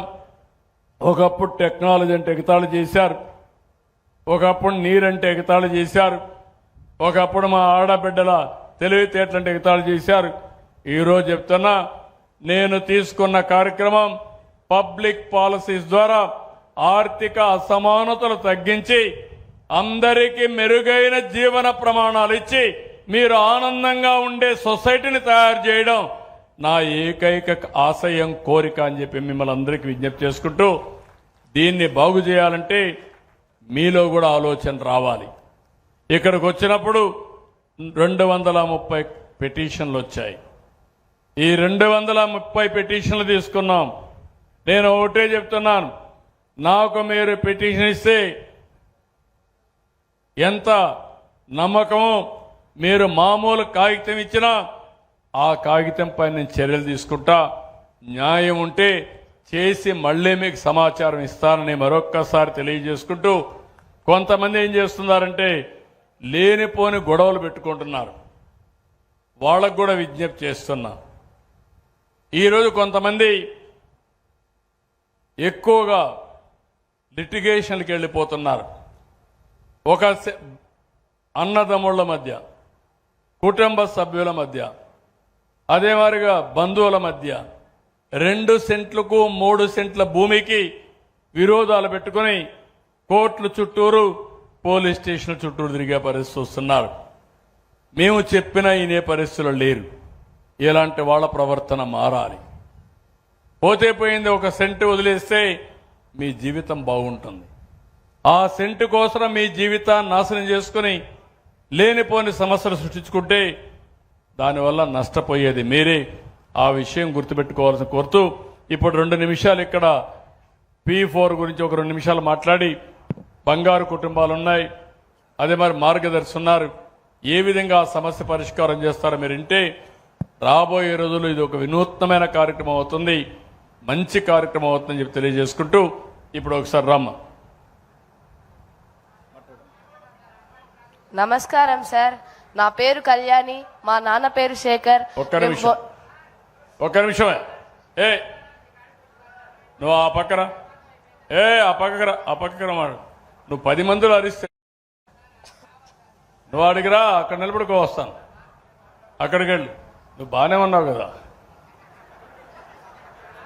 ఒకప్పుడు టెక్నాలజీ అంటే ఎగతాళి చేశారు, ఒకప్పుడు నీరంటే ఎగతాళి చేశారు, ఒకప్పుడు మా ఆడబిడ్డల తెలివితేటలంటే ఎగతాళి చేశారు. ఈరోజు చెప్తున్నా, నేను తీసుకున్న కార్యక్రమం పబ్లిక్ పాలసీస్ ద్వారా ఆర్థిక అసమానతలు తగ్గించి అందరికీ మెరుగైన జీవన ప్రమాణాలు ఇచ్చి మీరు ఆనందంగా ఉండే సొసైటీని తయారు చేయడం నా ఏకైక ఆశయం, కోరిక అని చెప్పి మిమ్మల్ని అందరికీ విజ్ఞప్తి చేసుకుంటూ, దీన్ని బాగు చేయాలంటే మీలో కూడా ఆలోచన రావాలి. ఇక్కడికి వచ్చినప్పుడు 230 పిటిషన్లు వచ్చాయి. ఈ 230 పిటిషన్లు తీసుకున్నాం. నేను ఒకటే చెప్తున్నాను, నాకు మీరు పిటిషన్ ఇస్తే ఎంత నమ్మకమో, మీరు మామూలు కాగితం ఇచ్చినా ఆ కాగితంపై నేను చర్యలు తీసుకుంటా. న్యాయం ఉంటే చేసి మళ్ళీ మీకు సమాచారం ఇస్తానని మరొక్కసారి తెలియజేసుకుంటూ, కొంతమంది ఏం చేస్తున్నారంటే లేనిపోని గొడవలు పెట్టుకుంటున్నారు. వాళ్ళకు కూడా విజ్ఞప్తి చేస్తున్నా, ఈరోజు కొంతమంది ఎక్కువగా లిటిగేషన్కి వెళ్ళిపోతున్నారు. ఒక అన్నదమ్ముళ్ళ మధ్య, కుటుంబ సభ్యుల మధ్య, అదే మాదిరిగా బంధువుల మధ్య 2 సెంట్లకు 3 సెంట్ల భూమికి విరోధాలు పెట్టుకుని కోర్టుల చుట్టూరు, పోలీస్ స్టేషన్ల చుట్టూరు తిరిగే పరిస్థితి వస్తున్నారు. మేము చెప్పినా ఈయనే పరిస్థితులు లేరు. ఇలాంటి వాళ్ళ ప్రవర్తన మారాలి. పోతే పోయింది, ఒక సెంటు వదిలేస్తే మీ జీవితం బాగుంటుంది. ఆ సెంటు కోసం మీ జీవితాన్ని నాశనం చేసుకుని లేనిపోని సమస్యలు సృష్టించుకుంటే దానివల్ల నష్టపోయేది మీరే. ఆ విషయం గుర్తుపెట్టుకోవాల్సిన కోరుతూ, ఇప్పుడు 2 నిమిషాలు ఇక్కడ P4 గురించి ఒక 2 నిమిషాలు మాట్లాడి, బంగారు కుటుంబాలు ఉన్నాయి, అదే మరి మార్గదర్శి ఉన్నారు, ఏ విధంగా ఆ సమస్య పరిష్కారం చేస్తారో మీరు వింటే రాబోయే రోజుల్లో ఇది ఒక వినూత్నమైన కార్యక్రమం అవుతుంది, మంచి కార్యక్రమం అవుతుందని చెప్పి తెలియజేసుకుంటూ, ఇప్పుడు ఒకసారి రమ్మ. నమస్కారం సార్, నా పేరు కళ్యాణి, మా నాన్న పేరు శేఖర్. ఒక్క నిమిషమే. నువ్వు ఆ పక్కన ఆ పక్కన వాడు, నువ్వు 10 మందిలో అరిస్తే నువ్వు అడిగిరా, అక్కడ నిలబడుకో, వస్తాను. అక్కడికి వెళ్ళు. నువ్వు బాగానే ఉన్నావు కదా,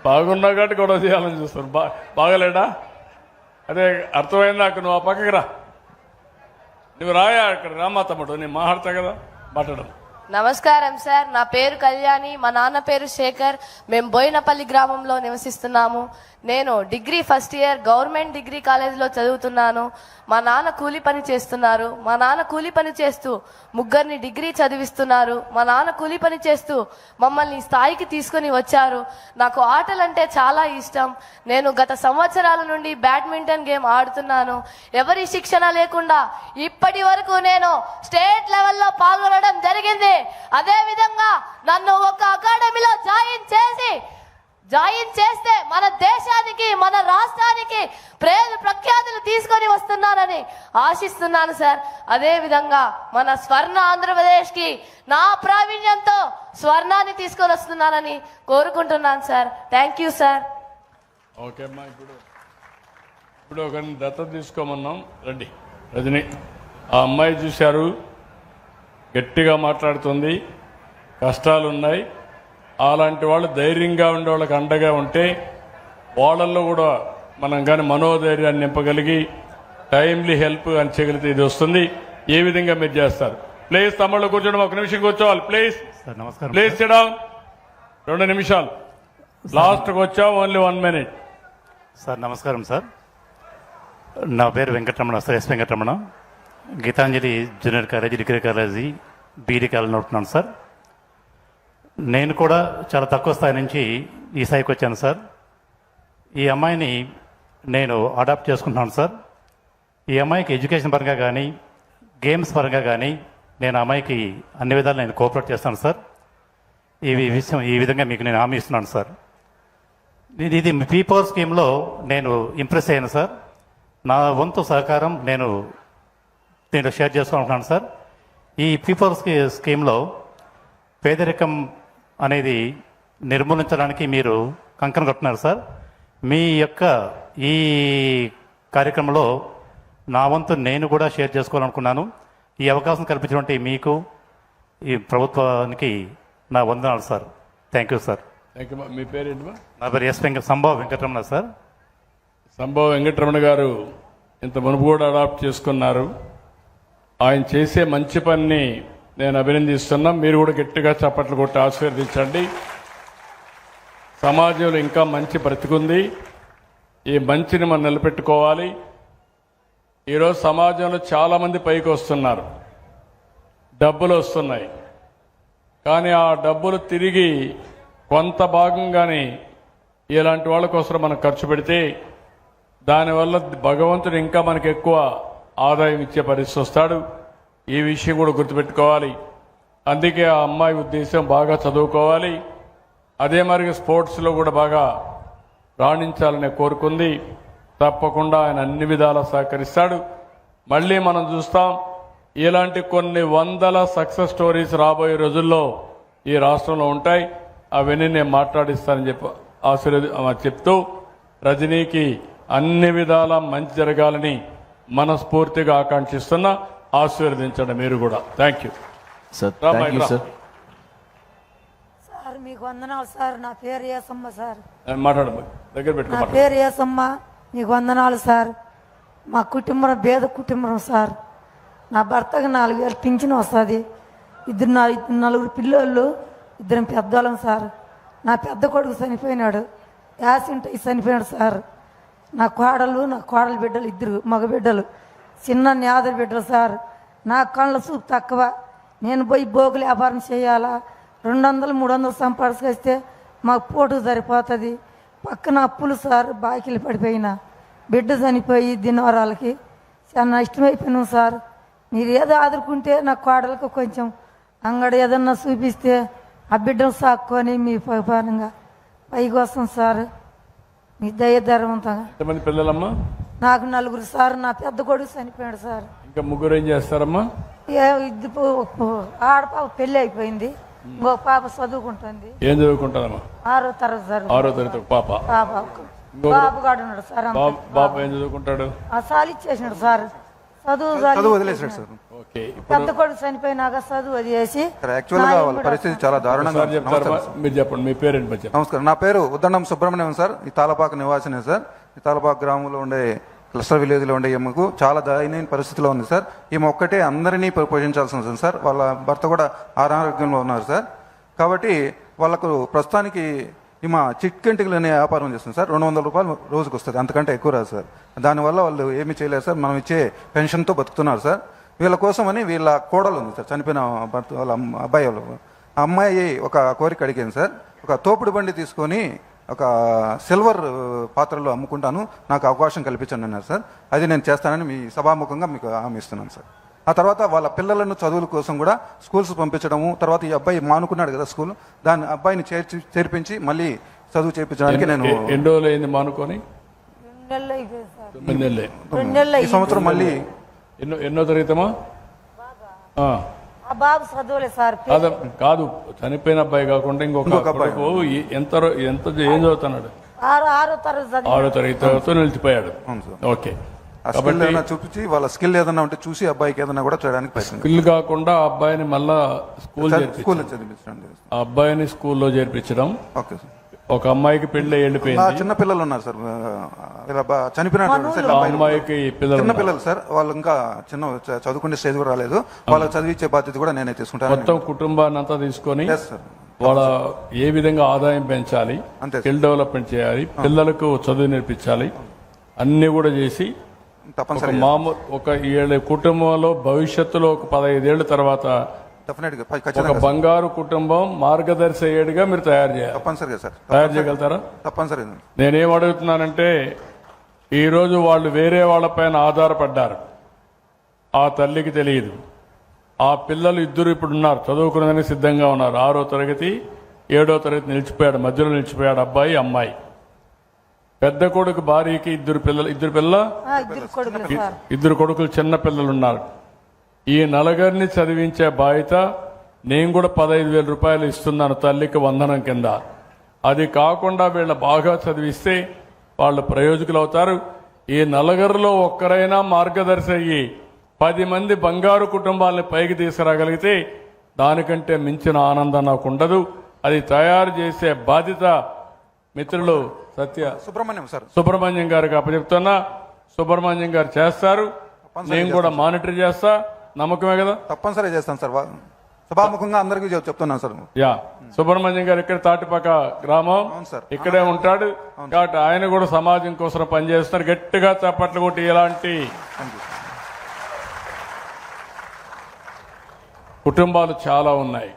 బాగున్నావు కాబట్టి గొడవ చేయాలని చూస్తాను. బాగలేడా? అదే అర్థమైందా? అక్కడ నువ్వు ఆ పక్కకి రా, నువ్వు రాయా, అక్కడ రామా తమ్ముడు, నేను మాట్లాడతా కదా, మాట్లాడడం. నమస్కారం సార్, నా పేరు కళ్యాణి, మా నాన్న పేరు శేఖర్. మేము బోయినపల్లి గ్రామంలో నివసిస్తున్నాము. నేను degree first year government degree కాలేజీలో చదువుతున్నాను. మా నాన్న కూలి పని చేస్తున్నారు. మా నాన్న కూలి పని చేస్తూ 3 డిగ్రీ చదివిస్తున్నారు. మా నాన్న కూలి పని చేస్తూ మమ్మల్ని స్థాయికి తీసుకుని వచ్చారు. నాకు ఆటలంటే చాలా ఇష్టం. నేను గత సంవత్సరాల నుండి బ్యాడ్మింటన్ గేమ్ ఆడుతున్నాను. ఎవరి శిక్షణ లేకుండా ఇప్పటి వరకు నేను స్టేట్ లెవెల్లో పాల్గొనడం జరిగింది. అదే విధంగా నన్ను ఒక అకాడమీలో జాయిన్ చేస్తే మన దేశానికి, మన రాష్ట్రానికి పేరు ప్రఖ్యాతులు తీసుకొని వస్తున్నానని ఆశిస్తున్నాను సార్. అదే విధంగా మన స్వర్ణ ఆంధ్రప్రదేశ్కి నా ప్రావీణ్యంతో స్వర్ణాన్ని తీసుకొని వస్తున్నానని కోరుకుంటున్నాను sir. Thank you sir. Okay అమ్మా, ఇప్పుడు ఒక దత్తత తీసుకోమన్నాం. రండి రజని, ఆ అమ్మాయి చూశారు, గట్టిగా మాట్లాడుతుంది, కష్టాలున్నాయి. అలాంటి వాళ్ళు ధైర్యంగా ఉండే వాళ్ళకి అండగా ఉంటే వాళ్ళల్లో కూడా మనం కానీ మనోధైర్యాన్ని నింపగలిగి టైమ్లీ హెల్ప్ అని చేయగలిగితే ఇది వస్తుంది. ఏ విధంగా మీరు చేస్తారు? ప్లీజ్ తమ్ముళ్ళు కూర్చోండి, 1 నిమిషం కూర్చోవాలి ప్లీజ్. Please SIT down. 2 నిమిషాలు లాస్ట్కి వచ్చావు, ఓన్లీ 1 మినిట్. సార్ నమస్కారం సార్, నా పేరు Venkataramana, sir S Venkataramana. Geetanjali junior college, degree college, BD కాలేజీలో ఉంటున్నాను సార్. నేను కూడా చాలా తక్కువ స్థాయి నుంచి ఈ స్థాయికి వచ్చాను సార్. ఈ అమ్మాయిని నేను అడాప్ట్ చేసుకుంటున్నాను సార్. ఈ అమ్మాయికి ఎడ్యుకేషన్ పరంగా కానీ, గేమ్స్ పరంగా కానీ నేను అమ్మాయికి అన్ని విధాలు నేను కోఆపరేట్ చేస్తాను సార్. ఈ విధంగా మీకు నేను హామీ ఇస్తున్నాను సార్. ఇది P4 స్కీమ్లో నేను ఇంప్రెస్ అయ్యాను సార్. నా వంతు సహకారం నేను దీంట్లో షేర్ చేసుకోవాలనుకుంటున్నాను సార్. ఈ P4 స్కీమ్లో పేదరికం అనేది నిర్మూలించడానికి మీరు కంకణం కట్టున్నారు సార్. మీ యొక్క ఈ కార్యక్రమంలో నా వంతు నేను కూడా షేర్ చేసుకోవాలనుకున్నాను. ఈ అవకాశం కల్పించినటువంటి మీకు, ఈ ప్రభుత్వానికి నా వందనాలు సార్. Thank you sir. మీ పేరు ఏంటి? నా పేరు సంభవ వెంకటరమణ సార్. సంభవ వెంకటరమణ గారు ఇంత మునుపు కూడా అడాప్ట్ చేసుకున్నారు. ఆయన చేసే మంచి పనిని నేను అభినందిస్తున్నా. మీరు కూడా గట్టిగా చప్పట్లు కొట్టి ఆశీర్వదించండి. సమాజంలో ఇంకా మంచి బ్రతికుంది. ఈ మంచిని మనం నిలబెట్టుకోవాలి. ఈరోజు సమాజంలో చాలామంది పైకి వస్తున్నారు, డబ్బులు వస్తున్నాయి, కానీ ఆ డబ్బులు తిరిగి కొంత భాగంగానే ఇలాంటి వాళ్ళ కోసం మనం ఖర్చు పెడితే దానివల్ల భగవంతుడు ఇంకా మనకు ఎక్కువ ఆదాయం ఇచ్చే పరిస్థితి వస్తాడు. ఈ విషయం కూడా గుర్తుపెట్టుకోవాలి. అందుకే ఆ అమ్మాయి ఉద్దేశం బాగా చదువుకోవాలి, అదే మరి స్పోర్ట్స్లో కూడా బాగా రాణించాలనే కోరుకుంది. తప్పకుండా ఆయన అన్ని విధాలా సహకరిస్తాడు. మళ్ళీ మనం చూస్తాం ఇలాంటి కొన్ని వందల సక్సెస్ స్టోరీస్ రాబోయే రోజుల్లో ఈ రాష్ట్రంలో ఉంటాయి. అవన్నీ నేను మాట్లాడిస్తానని చెప్తూ రజనీకి అన్ని విధాలా మంచి జరగాలని మనస్ఫూర్తిగా ఆకాంక్షిస్తున్నా. ఆశీర్వదించండి మీరు కూడా. Thank you sir. Thank you sir. Sir మీకు వందనాలు సార్. నా పేరు ఏసమ్మ సార్. మాట్లాడమ్మా, దగ్గర నా పెట్టుకో. పేరు ఏసమ్మ. మీకు వందనాలు సార్. మా కుటుంబం పేద కుటుంబం సార్. నా భర్తకు 4,000 పింఛన్ వస్తుంది. నలుగురు పిల్లోళ్ళు, 2 పెద్దోళ్ళం సార్. నా పెద్ద కొడుకు చనిపోయినాడు, యాక్సిడెంట్ అయి చనిపోయాడు సార్. నా కోడలు బిడ్డలు 2 మగ బిడ్డలు, చిన్న నేద బిడ్డలు సార్. నా కళ్ళ చూపు తక్కువ. నేను పోయి బోగులు వ్యాపారం చేయాలా, 200-300 సంపాదిస్తే మాకు పోటు సరిపోతుంది. పక్కన అప్పులు సార్, బాకీలు పడిపోయినా. బిడ్డ చనిపోయి దినవరాలకి చాలా నష్టమైపోయినాం సార్. మీరు ఏదో ఆదుకుంటే నా కోడలకు కొంచెం అంగడి ఏదన్నా చూపిస్తే ఆ బిడ్డను సాక్కొని మీ పరంగా పైకి వస్తాం సార్. మీ దయధర్మంతంగా. ఎంతమంది పిల్లలమ్మా? నాకు 4 సార్. నా పెద్ద కొడుకు చనిపోయాడు సార్. ఇంకా 3 ఏం చేస్తారమ్మా? ఆడపాప పెళ్ళి అయిపోయింది, ఇంకో పాప చదువుకుంటుంది. ఏం చదువుకుంటారమ్మా? 6వ తరగతి సార్. 6వ తరగతి పాప. బాబు గాడు ఉన్నాడు సార్. బాబు ఏం చదువుకుంటాడు? సాలి ఇచ్చేసినాడు సార్. చదువు వదిలేసాడు సార్. ఓకే. పెద్ద కొడుకు చనిపోయినాక చదువు వదిలేసి. యాక్చువల్ గా వాళ్ళ పరిస్థితి చాలా దారుణంగా సార్ చెప్తారమ్మా, మీరు చెప్పండి. మీ పేరెంట్ బట్టి చెప్పండి. నమస్కారం. నా పేరు ఉద్దండం సుబ్రహ్మణ్యం సార్. ఈ తాలపాక నివాసినే సార్. ఈ తాలపాక గ్రామంలో ఉండే క్లస్టర్ విలేజ్లో ఉండే ఈమెకు చాలా దయనీయ పరిస్థితిలో ఉంది సార్. ఈమె ఒక్కటే అందరినీ పోషించాల్సి ఉంటుంది సార్. వాళ్ళ భర్త కూడా అనారోగ్యంలో ఉన్నారు సార్. కాబట్టి వాళ్ళకు ప్రస్తుతానికి ఈమె చిట్కెంటికలు అనే వ్యాపారం చేస్తుంది సార్. 200 రూపాయలు రోజుకు వస్తుంది, అంతకంటే ఎక్కువ రాదు సార్. దానివల్ల వాళ్ళు ఏమీ చేయలేరు సార్. మనం ఇచ్చే పెన్షన్తో బతుకుతున్నారు సార్. వీళ్ళ కోసమని వీళ్ళ కోడలు ఉంది సార్, చనిపోయిన భర్త వాళ్ళ అబ్బాయి వాళ్ళు. ఆ అమ్మాయి ఒక కోరిక అడిగింది సార్. ఒక తోపుడు బండి తీసుకొని ఒక సిల్వర్ పాత్రలో అమ్ముకుంటాను, నాకు అవకాశం కల్పించండి అన్నారు సార్. అది నేను చేస్తానని మీ సభాముఖంగా మీకు హామీ ఇస్తున్నాను సార్. ఆ తర్వాత వాళ్ళ పిల్లలను చదువుల కోసం కూడా స్కూల్స్ పంపించడము, తర్వాత ఈ అబ్బాయి మానుకున్నాడు కదా స్కూల్, దాని అబ్బాయిని చేర్పించి మళ్ళీ చదువు చేర్పించడానికి నేను ఎన్ని రోజులు అయింది మానుకొని? 2 నెలలు అయిపోయింది సార్. 9 నెలలే. 2 నెలలు ఈ సంవత్సరం మళ్ళీ ఎన్నో తరగతమా? ఆ బాబు చదువులేదు సార్. కాదు, చనిపోయిన అబ్బాయి కాకుండా ఇంకొక అబ్బాయి ఎంత ఏం చదువుతున్నాడు? 6వ తరగతి 6వ తరగతి నిలిచిపోయాడు. ఓకే. ఆ స్కిల్ ఏదైనా చూపించి వాళ్ళ స్కిల్ ఏదైనా ఉంటే చూసి అబ్బాయికి ఏదైనా కూడా చేయడానికి ప్రయత్నం. స్కిల్ కాకుండా అబ్బాయిని మళ్ళా స్కూల్లో చదివించండి. ఆ అబ్బాయిని స్కూల్లో చేర్పించడం. Okay sir. ఒక అమ్మాయికి పెళ్లి వెళ్ళిపోయింది. చిన్న పిల్లలు ఉన్నారు సార్, చనిపోయిన అమ్మాయికి చిన్న పిల్లలు సార్. వాళ్ళు ఇంకా చిన్న చదువుకునే స్టేజ్ కూడా రాలేదు. వాళ్ళకి చదివించే బాధ్యత కూడా నేనే తీసుకుంటాను. మొత్తం కుటుంబాన్ని అంతా తీసుకొని సార్ వాళ్ళ ఏ విధంగా ఆదాయం పెంచాలి, స్కిల్ డెవలప్మెంట్ చేయాలి, పిల్లలకు చదువు నేర్పించాలి, అన్ని కూడా చేసి తప్పనిసరి ఒక ఏళ్ళ కుటుంబంలో భవిష్యత్తులో ఒక 15 ఏళ్ల తర్వాత ఒక బంగారు కుటుంబం మార్గదర్శి అయ్యేడుగా మీరు తయారు చేయాలి. తప్పనిసరిగా సార్. తయారు చేయగలుగుతారా? తప్పనిసరిగా. నేనేం అడుగుతున్నానంటే, ఈరోజు వాళ్ళు వేరే వాళ్ళపైన ఆధారపడ్డారు. ఆ తల్లికి తెలియదు. ఆ పిల్లలు 2 ఇప్పుడు ఉన్నారు, చదువుకునేదానికి సిద్ధంగా ఉన్నారు. 6వ తరగతి 7వ తరగతి నిలిచిపోయాడు, మధ్యలో నిలిచిపోయాడు అబ్బాయి అమ్మాయి. పెద్ద కొడుకు భార్యకి 2 పిల్లలు. 2 కొడుకులు చిన్న పిల్లలు ఉన్నారు. ఈ నలుగురిని చదివించే బాధ్యత నేను కూడా 15,000 రూపాయలు ఇస్తున్నాను తల్లికి వందనం కింద. అది కాకుండా వీళ్ళ బాగా చదివిస్తే వాళ్ళు ప్రయోజకులు అవుతారు. ఈ నలుగురిలో ఒక్కరైనా మార్గదర్శి అయ్యి 10 మంది బంగారు కుటుంబాలని పైకి తీసుకురాగలిగితే దానికంటే మించిన ఆనందం నాకు ఉండదు. అది తయారు చేసే బాధ్యత మిత్రులు సుబ్రహ్మణ్యం గారికి అప్పచెప్తున్నా. సుబ్రహ్మణ్యం గారు చేస్తారు, నేను కూడా మానిటర్ చేస్తా. నమ్మకమే కదా? తప్పనిసరిగా చేస్తాను సార్. సభాముఖంగా అందరికీ చెప్తున్నాను సార్. సుబ్రహ్మణ్యం గారు ఇక్కడ తాటిపాక గ్రామం ఇక్కడే ఉంటాడు కాబట్టి ఆయన కూడా సమాజం కోసం పనిచేస్తున్నారు. గట్టిగా చప్పట్లు కొట్టి ఇలాంటి కుటుంబాలు చాలా ఉన్నాయి,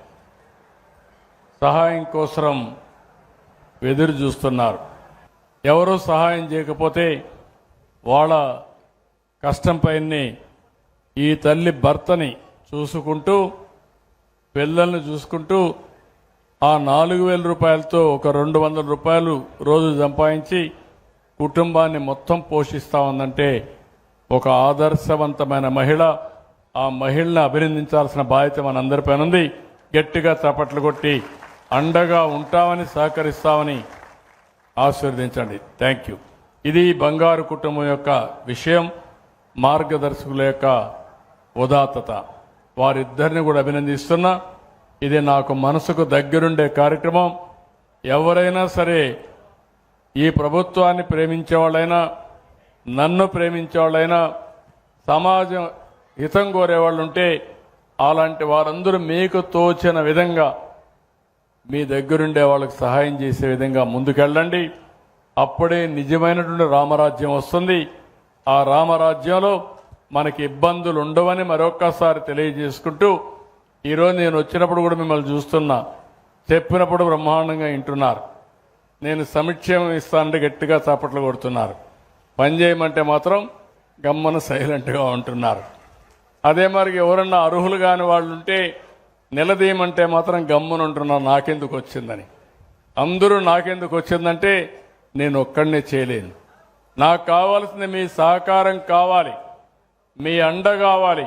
సహాయం కోసం ఎదురు చూస్తున్నారు. ఎవరూ సహాయం చేయకపోతే వాళ్ళ కష్టం పైనే ఈ తల్లి భర్తని చూసుకుంటూ, పిల్లల్ని చూసుకుంటూ ఆ 4,000 రూపాయలతో ఒక 200 రూపాయలు రోజు సంపాదించి కుటుంబాన్ని మొత్తం పోషిస్తా ఉందంటే ఒక ఆదర్శవంతమైన మహిళ. ఆ మహిళను అభినందించాల్సిన బాధ్యత మనందరిపైన ఉంది. గట్టిగా చప్పట్లు కొట్టి అండగా ఉంటామని సహకరిస్తామని ఆశీర్వదించండి. Thank you. ఇది బంగారు కుటుంబం యొక్క విషయం, మార్గదర్శకుల యొక్క ఉదాత్తత. వారిద్దరిని కూడా అభినందిస్తున్నా. ఇది నాకు మనసుకు దగ్గరుండే కార్యక్రమం. ఎవరైనా సరే ఈ ప్రభుత్వాన్ని ప్రేమించేవాళ్ళైనా, నన్ను ప్రేమించేవాళ్ళైనా, సమాజం హితం కోరేవాళ్ళు ఉంటే అలాంటి వారందరూ మీకు తోచిన విధంగా మీ దగ్గరుండే వాళ్ళకి సహాయం చేసే విధంగా ముందుకెళ్ళండి. అప్పుడే నిజమైనటువంటి రామరాజ్యం వస్తుంది. ఆ రామరాజ్యంలో మనకి ఇబ్బందులు ఉండవని మరొక్కసారి తెలియజేసుకుంటూ, ఈరోజు నేను వచ్చినప్పుడు కూడా మిమ్మల్ని చూస్తున్నా, చెప్పినప్పుడు బ్రహ్మాండంగా వింటున్నారు. నేను సంక్షేమం ఇస్తానంటే గట్టిగా చాపట్లు కొడుతున్నారు. పని చేయమంటే మాత్రం గమ్మన సైలెంట్గా ఉంటున్నారు. అదే మరి ఎవరన్నా అర్హులు కాని వాళ్ళు ఉంటే నిలదీయమంటే మాత్రం గమ్మున ఉంటున్నారు, నాకెందుకు వచ్చిందని. అందరూ నాకెందుకు వచ్చిందంటే నేను ఒక్కడనే చేయలేను. నాకు కావాల్సింది మీ సహకారం కావాలి, మీ అండ కావాలి,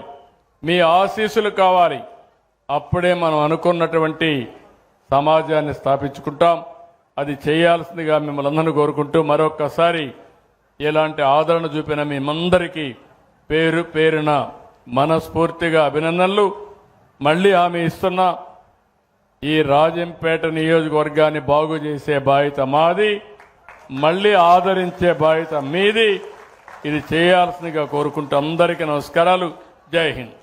మీ ఆశీస్సులు కావాలి. అప్పుడే మనం అనుకున్నటువంటి సమాజాన్ని స్థాపించుకుంటాం. అది చేయాల్సిందిగా మిమ్మల్ని అందరినీ కోరుకుంటూ మరొక్కసారి ఇలాంటి ఆదరణ చూపిన మేమందరికీ పేరు పేరున మనస్ఫూర్తిగా అభినందనలు. మళ్ళీ హామీ ఇస్తున్నా, ఈ రాజంపేట నియోజకవర్గాన్ని బాగు చేసే బాధ్యత మాది, మళ్ళీ ఆదరించే బాధ్యత మీది. ఇది చేయాల్సిందిగా కోరుకుంటూ అందరికీ నమస్కారాలు. జై హింద్.